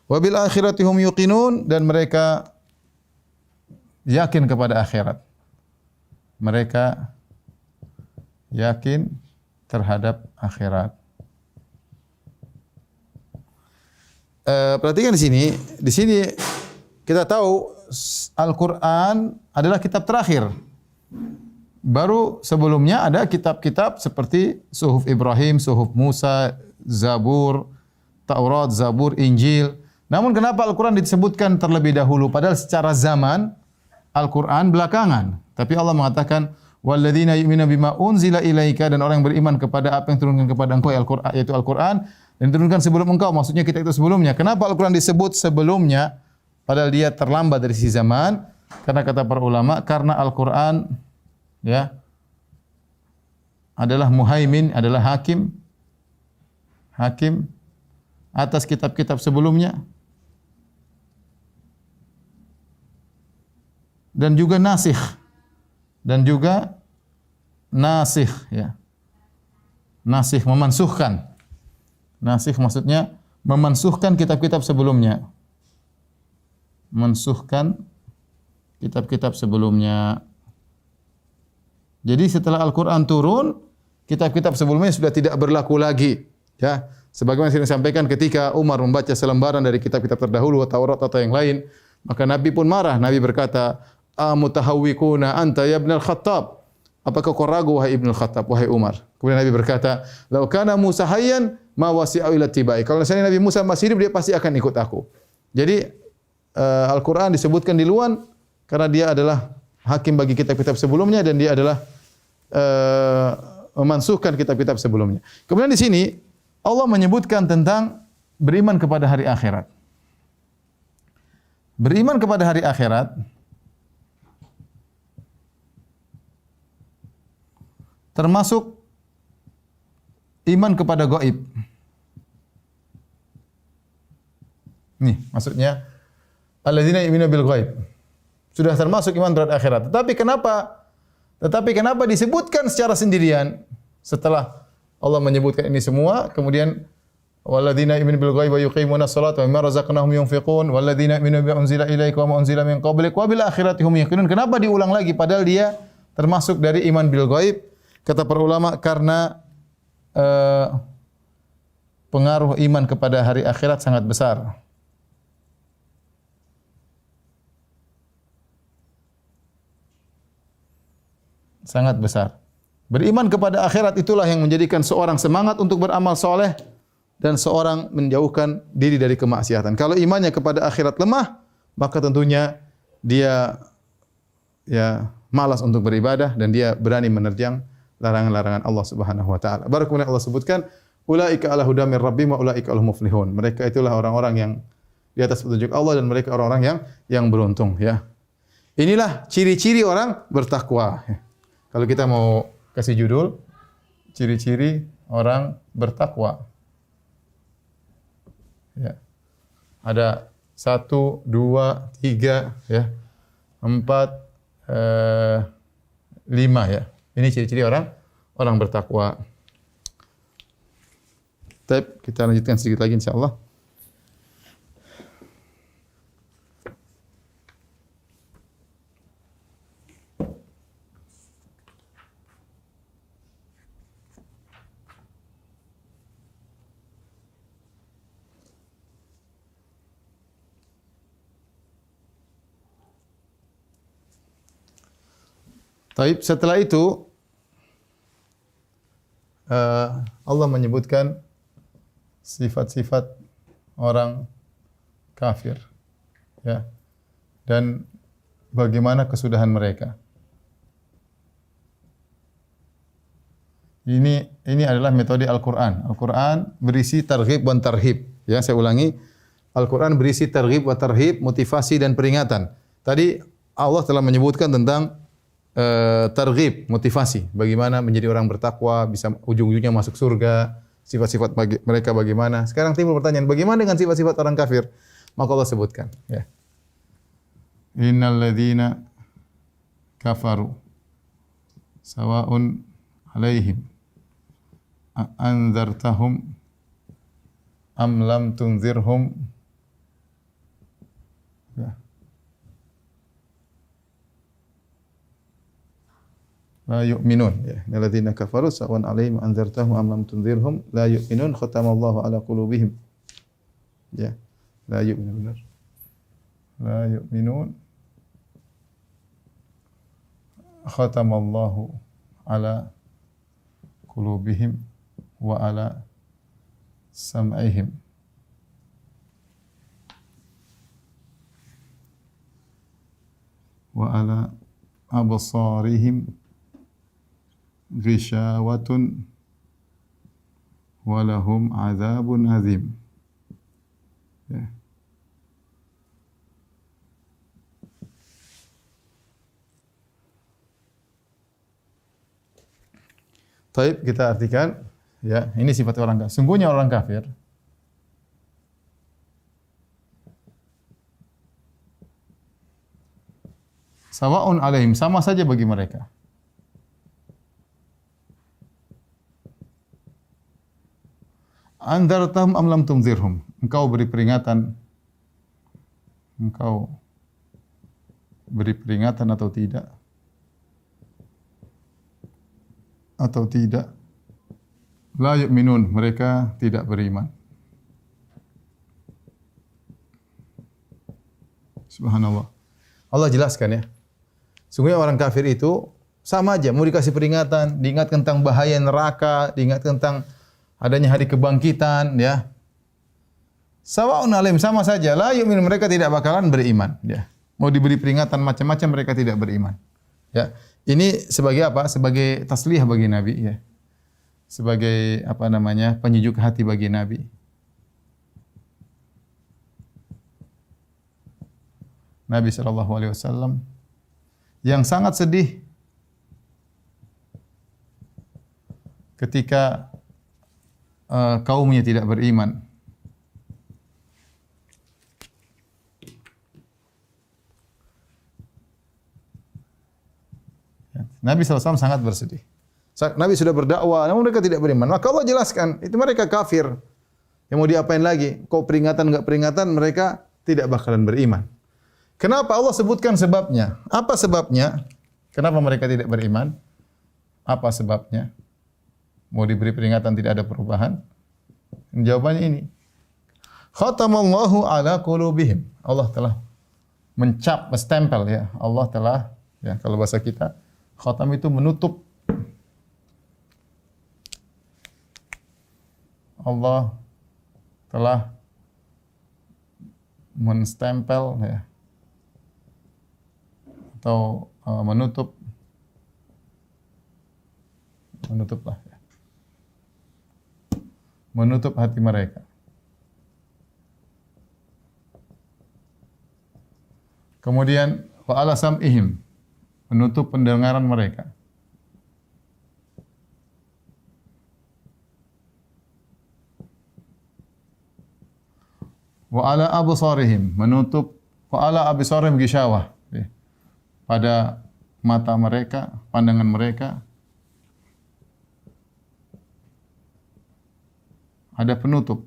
Wa bil akhirati hum yuqinun, dan mereka yakin kepada akhirat. Mereka yakin terhadap akhirat. Perhatikan di sini kita tahu Al-Qur'an adalah kitab terakhir. Baru sebelumnya ada kitab-kitab seperti Suhuf Ibrahim, Suhuf Musa, Zabur, Taurat, Zabur, Injil. Namun kenapa Al-Qur'an disebutkan terlebih dahulu padahal secara zaman Al-Qur'an belakangan? Tapi Allah mengatakan walladzina yu'minuna bima unzila ilaika, dan orang yang beriman kepada apa yang turunkan kepada engkau yaitu Al-Qur'an, dan diturunkan sebelum engkau, maksudnya kita itu sebelumnya. Kenapa Al-Qur'an disebut sebelumnya padahal dia terlambat dari sisi zaman? Karena kata para ulama, karena Al-Qur'an ya adalah muhaimin, adalah hakim atas kitab-kitab sebelumnya, dan juga nasikh ya. Nasikh memansuhkan. Nasikh maksudnya memansuhkan kitab-kitab sebelumnya. Mansuhkan kitab-kitab sebelumnya. Jadi setelah Al-Qur'an turun, kitab-kitab sebelumnya sudah tidak berlaku lagi, ya. Sebagaimana yang disampaikan ketika Umar membaca selembaran dari kitab-kitab terdahulu, Taurat atau yang lain, maka Nabi pun marah. Nabi berkata, "Amutahawwikuna anta ya Ibn al-Khattab?" Apakah kau ragu wahai Ibn al-Khattab, wahai Umar? Kemudian Nabi berkata, "Lau kana Musa hayyan ma wasi'u ila tibai." Kalau misalnya Nabi Musa masih hidup, dia pasti akan ikut aku. Jadi Al-Qur'an disebutkan di luar karena dia adalah hakim bagi kitab-kitab sebelumnya dan dia adalah memansuhkan kitab-kitab sebelumnya. Kemudian di sini Allah menyebutkan tentang beriman kepada hari akhirat. Beriman kepada hari akhirat termasuk iman kepada gaib. Nih, maksudnya alladzina yu'minuna bil ghaib. Sudah termasuk iman terhadap akhirat. Tetapi kenapa disebutkan secara sendirian setelah Allah menyebutkan ini semua, kemudian walladzina yu'minuna bil ghaibi wa yuqimuna sholata wa mimma razaqnahum yunfiqun walladzina yu'minuna bima unzila ilaika wa ma unzila min qablik wa bil akhirati hum yuqinun. Kenapa diulang lagi padahal dia termasuk dari iman bil ghaib? Kata para ulama karena pengaruh iman kepada hari akhirat sangat besar. Sangat besar. Beriman kepada akhirat itulah yang menjadikan seorang semangat untuk beramal soleh dan seorang menjauhkan diri dari kemaksiatan. Kalau imannya kepada akhirat lemah, maka tentunya dia malas untuk beribadah dan dia berani menerjang larangan-larangan Allah Subhanahu wa taala. Baru kemudian Allah sebutkan ulaika ala hudam mir rabbihim wa ulaika al muflihun. Mereka itulah orang-orang yang di atas petunjuk Allah dan mereka orang-orang yang beruntung, ya. Inilah ciri-ciri orang bertakwa. Kalau kita mau kasih judul, ciri-ciri orang bertakwa. Ya. Ada 1, 2, 3, ya. 4, 5, ya. Ini ciri-ciri orang bertakwa. Kita lanjutkan sedikit lagi insyaallah. Setelah itu Allah menyebutkan sifat-sifat orang kafir, ya, dan bagaimana kesudahan mereka. Ini adalah metode Al-Qur'an. Al-Qur'an berisi targhib dan tarhib. Ya, saya ulangi. Al-Qur'an berisi targhib wa tarhib, motivasi dan peringatan. Tadi Allah telah menyebutkan tentang targhib, motivasi, bagaimana menjadi orang bertakwa, bisa ujung-ujungnya masuk surga, sifat-sifat mereka bagaimana. Sekarang timbul pertanyaan, bagaimana dengan sifat-sifat orang kafir? Maka Allah sebutkan, ya. Innal ladzina kafaru sawa'un 'alaihim anzartahum am lam tunzirhum, ya, la yu'minun, ya. Alladzina kafaru sawa'un 'alaihim anzartahum am lam tunzirhum la yu'minun khatamallahu ala qulubihim. Ya. La yu'minun, benar. La yu'minun khatamallahu ala qulubihim wa ala sam'ihim wa ala absarihim ghishawatun wa lahum adzabun azim. Ya. Baik, kita artikan, ya, ini sifat orang kafir. Sungguhnya orang kafir sawa'un alaihim, sama saja bagi mereka. Anzartahum am lam tunzirhum. Engkau beri peringatan atau tidak? Atau tidak? La yu'minun, mereka tidak beriman. Subhanallah. Allah jelaskan ya. Sungguhnya orang kafir itu sama aja, mau dikasih peringatan, diingatkan tentang bahaya neraka, diingatkan tentang adanya hari kebangkitan, ya. Sawa'un alaihim, sama saja, la yu'min, mereka tidak bakalan beriman, ya. Mau diberi peringatan macam-macam, mereka tidak beriman. Ya. Ini sebagai apa? Sebagai tasliyah bagi Nabi, ya. Sebagai apa namanya? Penyejuk hati bagi Nabi. Nabi SAW yang sangat sedih ketika kaumnya tidak beriman. Nabi SAW sangat bersedih. Nabi sudah berdakwah, namun mereka tidak beriman. Maka Allah jelaskan, itu mereka kafir. Yang mau diapain lagi? Kau peringatan enggak peringatan, mereka tidak bakalan beriman. Kenapa Allah sebutkan sebabnya? Apa sebabnya? Kenapa mereka tidak beriman? Apa sebabnya? Mau diberi peringatan tidak ada perubahan? Jawabannya ini. Khatamallahu ala qulubihim. Allah telah menstempel ya. Allah telah, ya kalau bahasa kita, khatam itu menutup. Allah telah menstempel ya. Atau menutuplah ya. Menutup hati mereka. Kemudian wa ala sam'ihim, menutup pendengaran mereka. Wa ala absarihim, menutup wa ala absarihim ghishawah. Pada mata mereka, pandangan mereka ada penutup.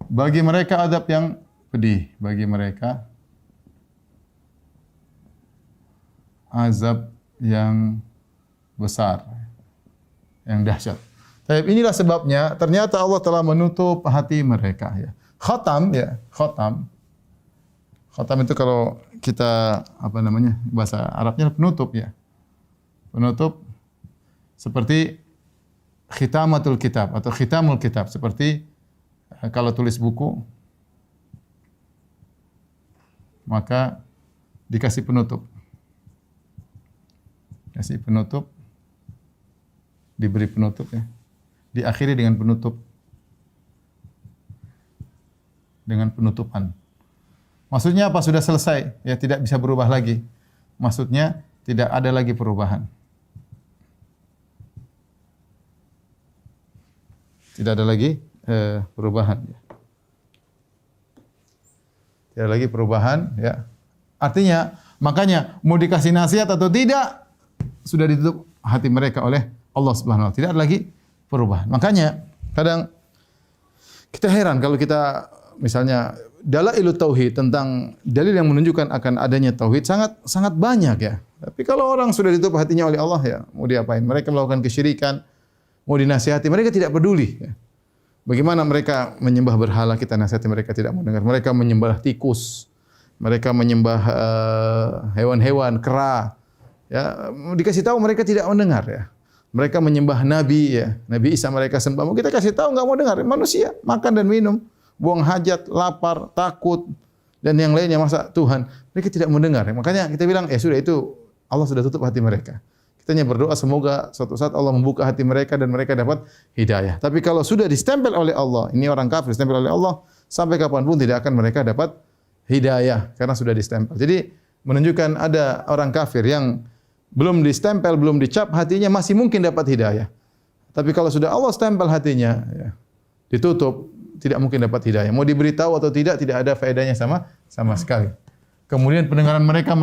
Bagi mereka azab yang pedih, bagi mereka azab yang besar, yang dahsyat. Tapi inilah sebabnya ternyata Allah telah menutup hati mereka ya. Khatam ya, khatam. Khatam itu kalau kita apa namanya? Bahasa Arabnya penutup ya. Penutup seperti khitamatul kitab atau khitamul kitab, seperti kalau tulis buku maka dikasih penutup. Kasih penutup, diberi penutup ya. Diakhiri dengan penutup. Dengan penutupan. Maksudnya apa? Sudah selesai, ya tidak bisa berubah lagi. Maksudnya tidak ada lagi perubahan. Tidak ada lagi perubahan. Tidak ada lagi perubahan, ya. Artinya, makanya mau dikasih nasihat atau tidak, sudah ditutup hati mereka oleh Allah Subhanahu wa taala. Tidak ada lagi perubahan. Makanya kadang kita heran kalau kita misalnya dalailut tauhid, tentang dalil yang menunjukkan akan adanya tauhid sangat banyak ya. Tapi kalau orang sudah ditutup hatinya oleh Allah ya, mau diapain? Mereka melakukan kesyirikan, mau dinasihati, mereka tidak peduli ya. Bagaimana mereka menyembah berhala, kita nasihati mereka tidak mau dengar. Mereka menyembah tikus, mereka menyembah hewan-hewan, kera. Ya, dikasih tahu mereka tidak mendengar ya. Mereka menyembah nabi ya, Nabi Isa mereka sembah. Mau kita kasih tahu enggak mau dengar. Manusia makan dan minum, buang hajat, lapar, takut, dan yang lainnya, masa Tuhan? Mereka tidak mendengar. Makanya kita bilang, sudah itu, Allah sudah tutup hati mereka. Kita hanya berdoa semoga suatu saat Allah membuka hati mereka dan mereka dapat hidayah. Tapi kalau sudah distempel oleh Allah, ini orang kafir distempel oleh Allah, sampai kapanpun tidak akan mereka dapat hidayah, karena sudah distempel. Jadi menunjukkan ada orang kafir yang belum distempel, belum dicap hatinya, masih mungkin dapat hidayah. Tapi kalau sudah Allah stempel hatinya, ya, ditutup, tidak mungkin dapat hidayah. Mau diberitahu atau tidak ada faedahnya sama sekali. Kemudian pendengaran mereka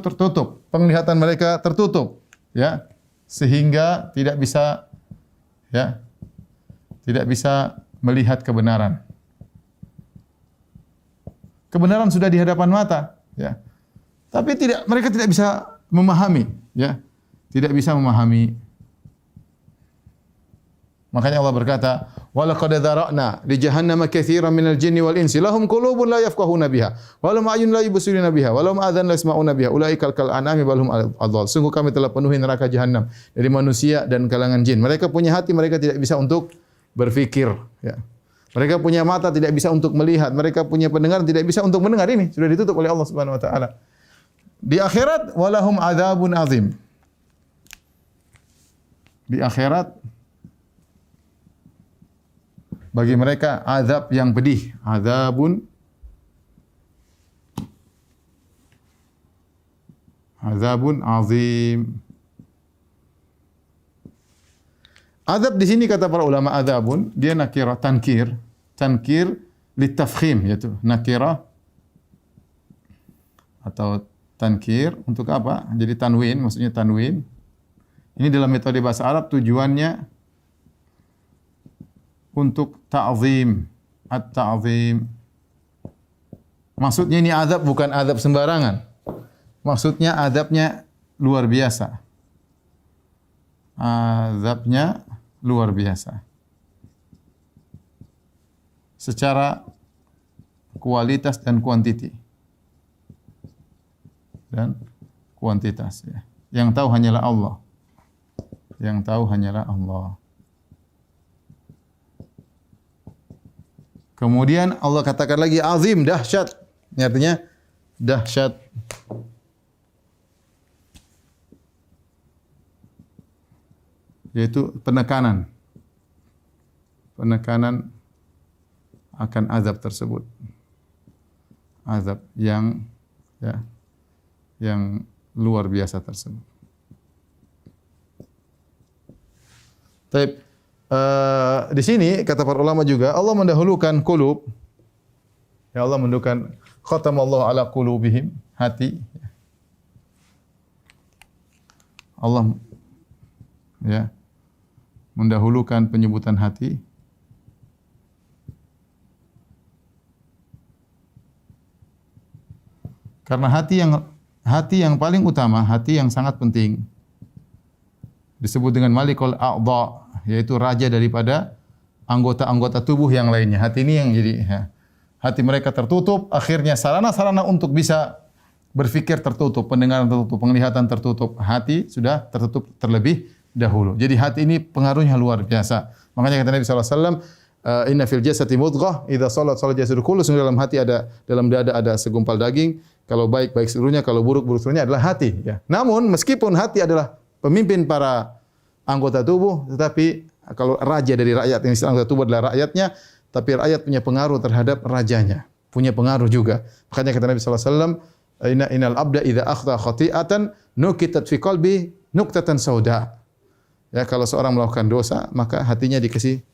tertutup, penglihatan mereka tertutup, ya, sehingga tidak bisa melihat kebenaran. Kebenaran sudah di hadapan mata, ya. Tapi mereka tidak bisa memahami, ya. tidak bisa memahami. Makanya Allah berkata, "Wa laqad dzara'na li jahannama katsiran minal jinni wal insi lahum qulubun la yafqahuna biha wa lahum a'yunun la yubsiruna biha wa lahum adhanun la yasma'una biha ulaika kal an'ami bal hum adall." Sungguh kami telah penuhi neraka jahanam dari manusia dan kalangan jin. Mereka punya hati, mereka tidak bisa untuk berfikir, ya. Mereka punya mata, tidak bisa untuk melihat. Mereka punya pendengaran, tidak bisa untuk mendengar. Ini sudah ditutup oleh Allah Subhanahu wa taala. Di akhirat walahum adzabun azim. Di akhirat bagi mereka azab yang pedih, azabun azim. Azab di sini kata para ulama azabun dia nakirah tankir litafkhim, yaitu nakirah atau tankir untuk apa? Jadi tanwin, maksudnya tanwin. Ini dalam metode bahasa Arab tujuannya untuk ta'zim, at-ta'zim. Maksudnya ini azab bukan azab sembarangan. Maksudnya azabnya luar biasa. Azabnya luar biasa. Secara kualitas dan kuantiti. Dan kuantitas, ya. Yang tahu hanyalah Allah. Yang tahu hanyalah Allah. Kemudian Allah katakan lagi azim, dahsyat. Ini artinya dahsyat. Yaitu penekanan. Penekanan akan azab tersebut. Azab yang yang luar biasa tersebut. Baik. Di sini kata para ulama juga Allah mendahulukan qulub. Ya, Allah mendahulukan khatamallahu ala qulubihim, hati. Allah ya mendahulukan penyebutan hati. Karena hati yang paling utama, hati yang sangat penting disebut dengan malikul a'dha, yaitu raja daripada anggota-anggota tubuh yang lainnya. Hati ini yang jadi hati mereka tertutup, akhirnya sarana-sarana untuk bisa berfikir tertutup, pendengaran tertutup, penglihatan tertutup, hati sudah tertutup terlebih dahulu. Jadi hati ini pengaruhnya luar biasa. Makanya kata Nabi sallallahu alaihi wasallam, inna fil jasadi mudghah, idza shalat shalat jasadu kullu. Dalam hati ada, dalam dada ada segumpal daging. Kalau baik baik seluruhnya, kalau buruk buruk seluruhnya adalah hati. Ya. Namun meskipun hati adalah pemimpin para anggota tubuh, tetapi kalau raja dari rakyat, yang anggota tubuh adalah rakyatnya, tapi rakyat punya pengaruh terhadap rajanya, punya pengaruh juga. Makanya kata Nabi sallallahu alaihi wasallam, innal abda idza akhta khati'atan nukitat fi qalbi nuqtatan sauda. Ya, kalau seorang melakukan dosa, maka hatinya dikasih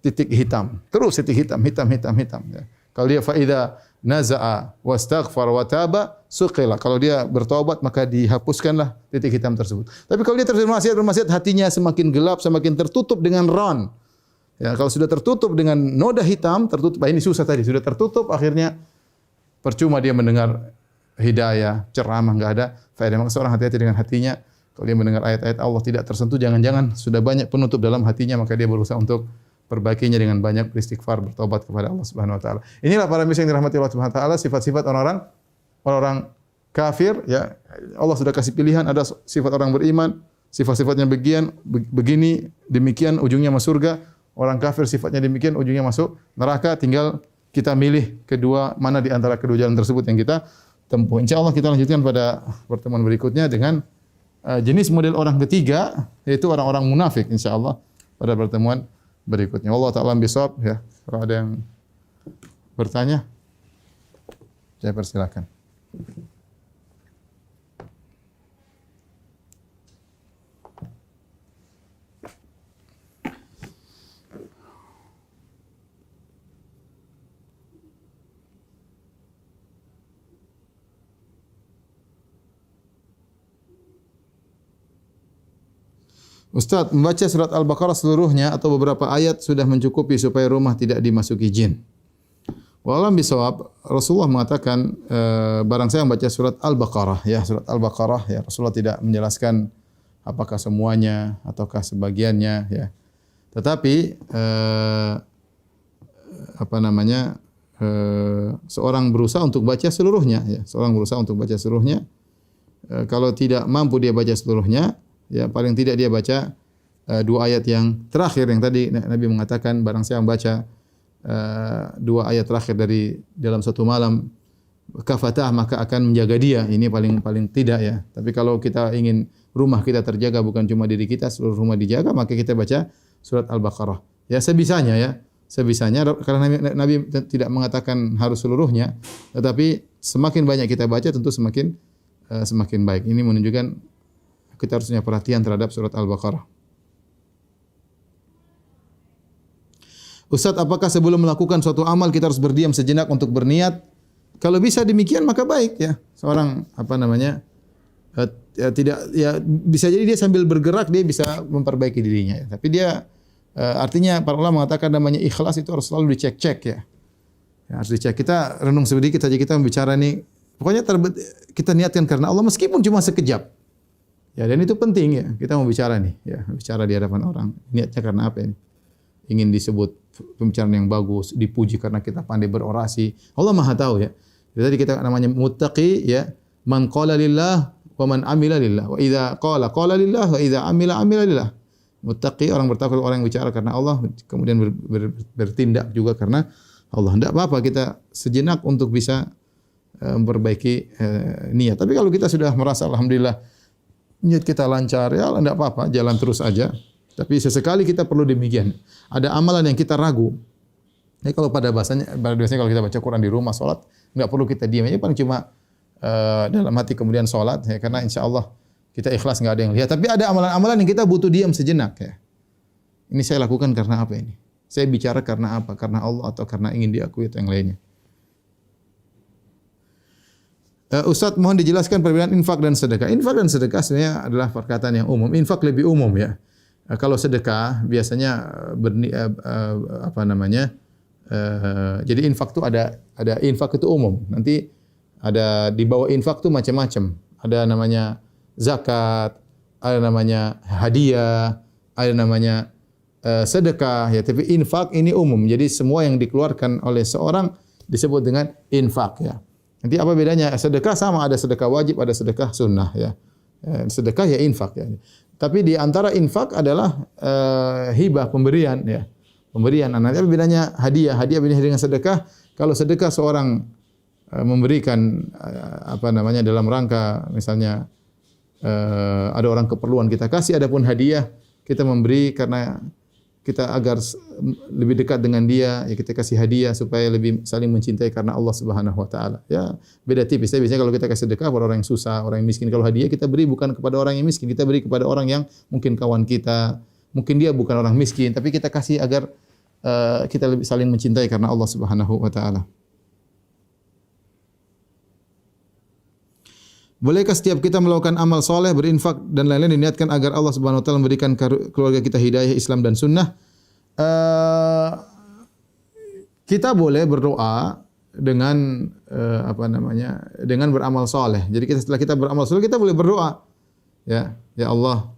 titik hitam. Terus titik hitam. Ya. Kalau dia faida naza'a wastaghfar wa taba suqila. Kalau dia bertobat maka dihapuskanlah titik hitam tersebut. Tapi kalau dia terus bermaksiat, hatinya semakin gelap, semakin tertutup dengan ron. Ya, kalau sudah tertutup dengan noda hitam, tertutup, ini susah tadi, sudah tertutup, akhirnya percuma dia mendengar hidayah, ceramah, enggak ada faedah. Maka seorang hati-hati dengan hatinya. Kalau dia mendengar ayat-ayat Allah tidak tersentuh, jangan-jangan sudah banyak penutup dalam hatinya, maka dia berusaha untuk perbaikinya dengan banyak beristighfar, bertobat kepada Allah Subhanahu wa taala. Inilah para muslim yang dirahmati Allah Subhanahu wa taala, sifat-sifat orang kafir, ya. Allah sudah kasih pilihan, ada sifat orang beriman, sifat-sifatnya begini, demikian ujungnya masuk surga. Orang kafir sifatnya demikian, ujungnya masuk neraka. Tinggal kita milih kedua, mana di antara kedua jalan tersebut yang kita tempuh. Insyaallah kita lanjutkan pada pertemuan berikutnya dengan jenis model orang ketiga, yaitu orang-orang munafik, insyaallah pada pertemuan berikutnya. Wallahu ta'ala bisawab, ya. Kalau ada yang bertanya, saya persilakan. Ustaz, membaca surat Al-Baqarah seluruhnya atau beberapa ayat sudah mencukupi supaya rumah tidak dimasuki jin. Walam bisawab, Rasulullah mengatakan barang saya membaca surat Al-Baqarah, ya, surat Al-Baqarah, ya, Rasulullah tidak menjelaskan apakah semuanya ataukah sebagiannya ya. Tetapi apa namanya? Seorang berusaha untuk baca seluruhnya ya. Seorang berusaha untuk baca seluruhnya. Kalau tidak mampu dia baca seluruhnya, ya paling tidak dia baca dua ayat yang terakhir yang tadi Nabi mengatakan barang siapa baca dua ayat terakhir dari dalam satu malam kafatah maka akan menjaga dia. Ini paling tidak ya. Tapi kalau kita ingin rumah kita terjaga bukan cuma diri kita, seluruh rumah dijaga, maka kita baca surat Al-Baqarah. Ya sebisanya ya. Sebisanya karena Nabi tidak mengatakan harus seluruhnya, tetapi semakin banyak kita baca tentu semakin baik. Ini menunjukkan kita harus punya perhatian terhadap surat Al-Baqarah. Ustaz, apakah sebelum melakukan suatu amal kita harus berdiam sejenak untuk berniat? Kalau bisa demikian maka baik ya. Seorang tidak ya bisa jadi dia sambil bergerak dia bisa memperbaiki dirinya ya. Tapi dia artinya para ulama mengatakan namanya ikhlas itu harus selalu dicek-cek ya. Ya harus dicek. Kita renung sedikit saja kita membicara nih. Pokoknya kita niatkan karena Allah meskipun cuma sekejap. Ya dan itu penting ya. Kita mau bicara nih ya, bicara di hadapan orang. Niatnya karena apa ini? Ingin disebut pembicaraan yang bagus, dipuji karena kita pandai berorasi. Allah Maha tahu ya. Jadi kita namanya muttaqi ya, man qala lillah wa man amila lillah. Wa idza qala lillah wa idza amila lillah. Muttaqi orang bertakwa orang yang bicara karena Allah kemudian bertindak juga karena Allah. Tidak apa-apa kita sejenak untuk bisa memperbaiki niat. Tapi kalau kita sudah merasa alhamdulillah niat kita lancar ya tidak apa-apa, jalan terus aja. Tapi sesekali kita perlu demikian. Ada amalan yang kita ragu. Jadi kalau biasanya kalau kita baca Quran di rumah, sholat, nggak perlu kita diam. Ini paling cuma dalam hati kemudian sholat, ya, karena insya Allah kita ikhlas nggak ada yang lihat. Tapi ada amalan-amalan yang kita butuh diam sejenak. Ya. Ini saya lakukan karena apa ini? Saya bicara karena apa? Karena Allah atau karena ingin diakui atau yang lainnya? Ustaz, mohon dijelaskan perbedaan infak dan sedekah. Infak dan sedekah sebenarnya adalah perkataan yang umum. Infak lebih umum ya. Kalau sedekah biasanya jadi infak itu ada infak itu umum. Nanti ada di bawah infak itu macam-macam. Ada namanya zakat, ada namanya hadiah, ada namanya sedekah ya. Tapi infak ini umum. Jadi semua yang dikeluarkan oleh seorang disebut dengan infak ya. Nanti apa bedanya? Sedekah sama, ada sedekah wajib, ada sedekah sunnah ya. Sedekah ya infak ya. Tapi di antara infak adalah hibah, pemberian ya. Pemberian. Nanti apa bedanya hadiah? Hadiah bedanya dengan sedekah. Kalau sedekah seorang memberikan dalam rangka misalnya ada orang keperluan kita kasih, adapun hadiah kita memberi karena kita agar lebih dekat dengan dia, ya kita kasih hadiah supaya lebih saling mencintai karena Allah Subhanahu wa taala. Ya, beda tipis. Biasanya kalau kita kasih sedekah kepada orang yang susah, orang yang miskin. Kalau hadiah kita beri bukan kepada orang yang miskin, kita beri kepada orang yang mungkin kawan kita, mungkin dia bukan orang miskin, tapi kita kasih agar kita lebih saling mencintai karena Allah Subhanahu wa taala. Bolehkah setiap kita melakukan amal soleh, berinfak dan lain-lain diniatkan agar Allah Subhanahu Wa Taala memberikan keluarga kita hidayah Islam dan Sunnah? Kita boleh berdoa dengan dengan beramal soleh. Jadi setelah kita beramal soleh kita boleh berdoa, ya Allah,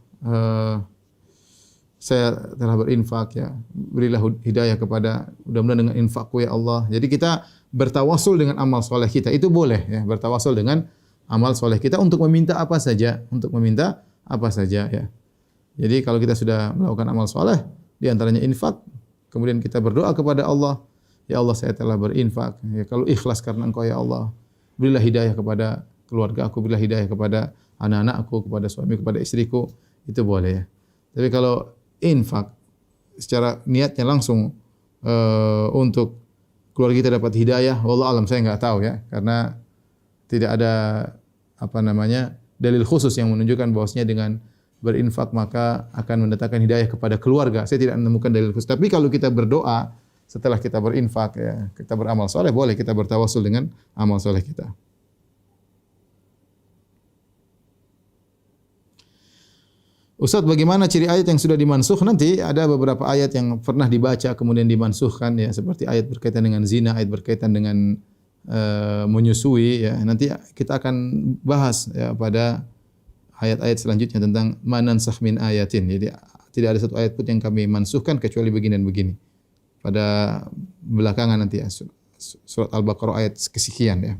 saya telah berinfak ya, berilah hidayah kepada mudah-mudahan dengan infakku ya Allah. Jadi kita bertawasul dengan amal soleh kita itu boleh ya, bertawasul dengan amal soleh kita untuk meminta apa saja, ya. Jadi kalau kita sudah melakukan amal soleh, di antaranya infak, kemudian kita berdoa kepada Allah, ya Allah saya telah berinfak, ya kalau ikhlas karena Engkau ya Allah, berilah hidayah kepada keluarga aku, berilah hidayah kepada anak-anakku, kepada suami, kepada istriku, itu boleh ya. Tapi kalau infak secara niatnya langsung untuk keluarga kita dapat hidayah, wallahu alam saya enggak tahu ya, karena tidak ada dalil khusus yang menunjukkan bahwasanya dengan berinfak maka akan mendatangkan hidayah kepada keluarga. Saya tidak menemukan dalil khusus. Tapi kalau kita berdoa setelah kita berinfak ya, kita beramal soleh, boleh kita bertawasul dengan amal soleh kita. Ustaz, bagaimana ciri ayat yang sudah dimansuh? Nanti ada beberapa ayat yang pernah dibaca kemudian dimansuhkan ya, seperti ayat berkaitan dengan zina, ayat berkaitan dengan menyusui ya. Nanti kita akan bahas ya pada ayat-ayat selanjutnya tentang manansakh min ayatin. Jadi tidak ada satu ayat pun yang kami mansuhkan kecuali begini dan begini. Pada belakangan nanti ya, surat Al-Baqarah ayat kesekian ya.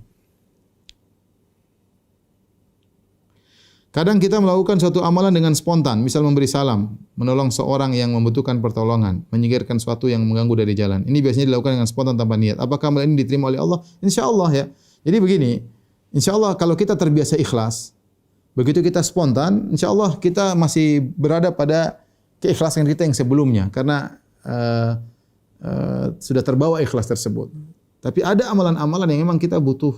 Kadang kita melakukan suatu amalan dengan spontan, misal memberi salam, menolong seorang yang membutuhkan pertolongan, menyingkirkan sesuatu yang mengganggu dari jalan. Ini biasanya dilakukan dengan spontan tanpa niat. Apakah amalan ini diterima oleh Allah? Insya Allah ya. Jadi begini, insya Allah kalau kita terbiasa ikhlas, begitu kita spontan, insya Allah kita masih berada pada keikhlasan kita yang sebelumnya, karena sudah terbawa ikhlas tersebut. Tapi ada amalan-amalan yang memang kita butuh,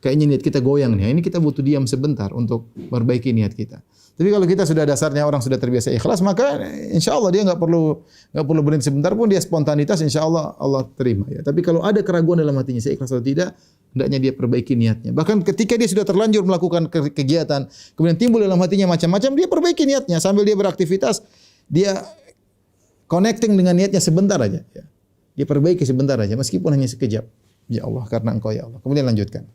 kayaknya niat kita goyang nih. Ini kita butuh diam sebentar untuk memperbaiki niat kita. Tapi kalau kita sudah dasarnya orang sudah terbiasa ikhlas, maka insya Allah dia nggak perlu berhenti sebentar pun, dia spontanitas insya Allah Allah terima ya. Tapi kalau ada keraguan dalam hatinya, saya ikhlas atau tidak, hendaknya dia perbaiki niatnya. Bahkan ketika dia sudah terlanjur melakukan kegiatan, kemudian timbul dalam hatinya macam-macam, dia perbaiki niatnya sambil dia beraktivitas, dia connecting dengan niatnya sebentar aja. Ya. Dia perbaiki sebentar aja, meskipun hanya sekejap. Ya Allah, karena Engkau ya Allah. Kemudian lanjutkan.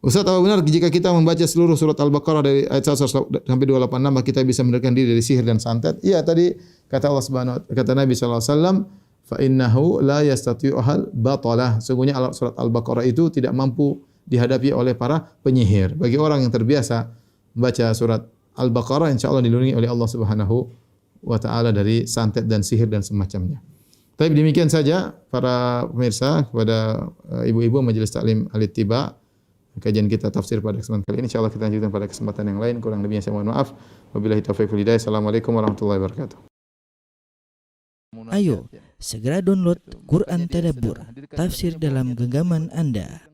Ustaz, apa benar jika kita membaca seluruh surat Al-Baqarah dari ayat 1 sampai 286 maka kita bisa mendapatkan diri dari sihir dan santet? Iya, tadi kata Allah Subhanahu wa taala, kata Nabi sallallahu alaihi wasallam, fa innahu la yastati'uhal batalah. Sesungguhnya surat Al-Baqarah itu tidak mampu dihadapi oleh para penyihir. Bagi orang yang terbiasa membaca surat Al-Baqarah, insyaallah dilindungi oleh Allah Subhanahu wa taala dari santet dan sihir dan semacamnya. Tapi demikian saja para pemirsa, kepada ibu-ibu Majelis Taklim Al-Ittiba, kajian kita tafsir pada kesempatan kali ini. Insyaallah kita lanjutkan pada kesempatan yang lain. Kurang lebihnya saya mohon maaf. Wabillahi taufiq wal hidayah. Assalamualaikum warahmatullahi wabarakatuh.
Ayo segera download Quran Tadabbur, tafsir dalam genggaman Anda.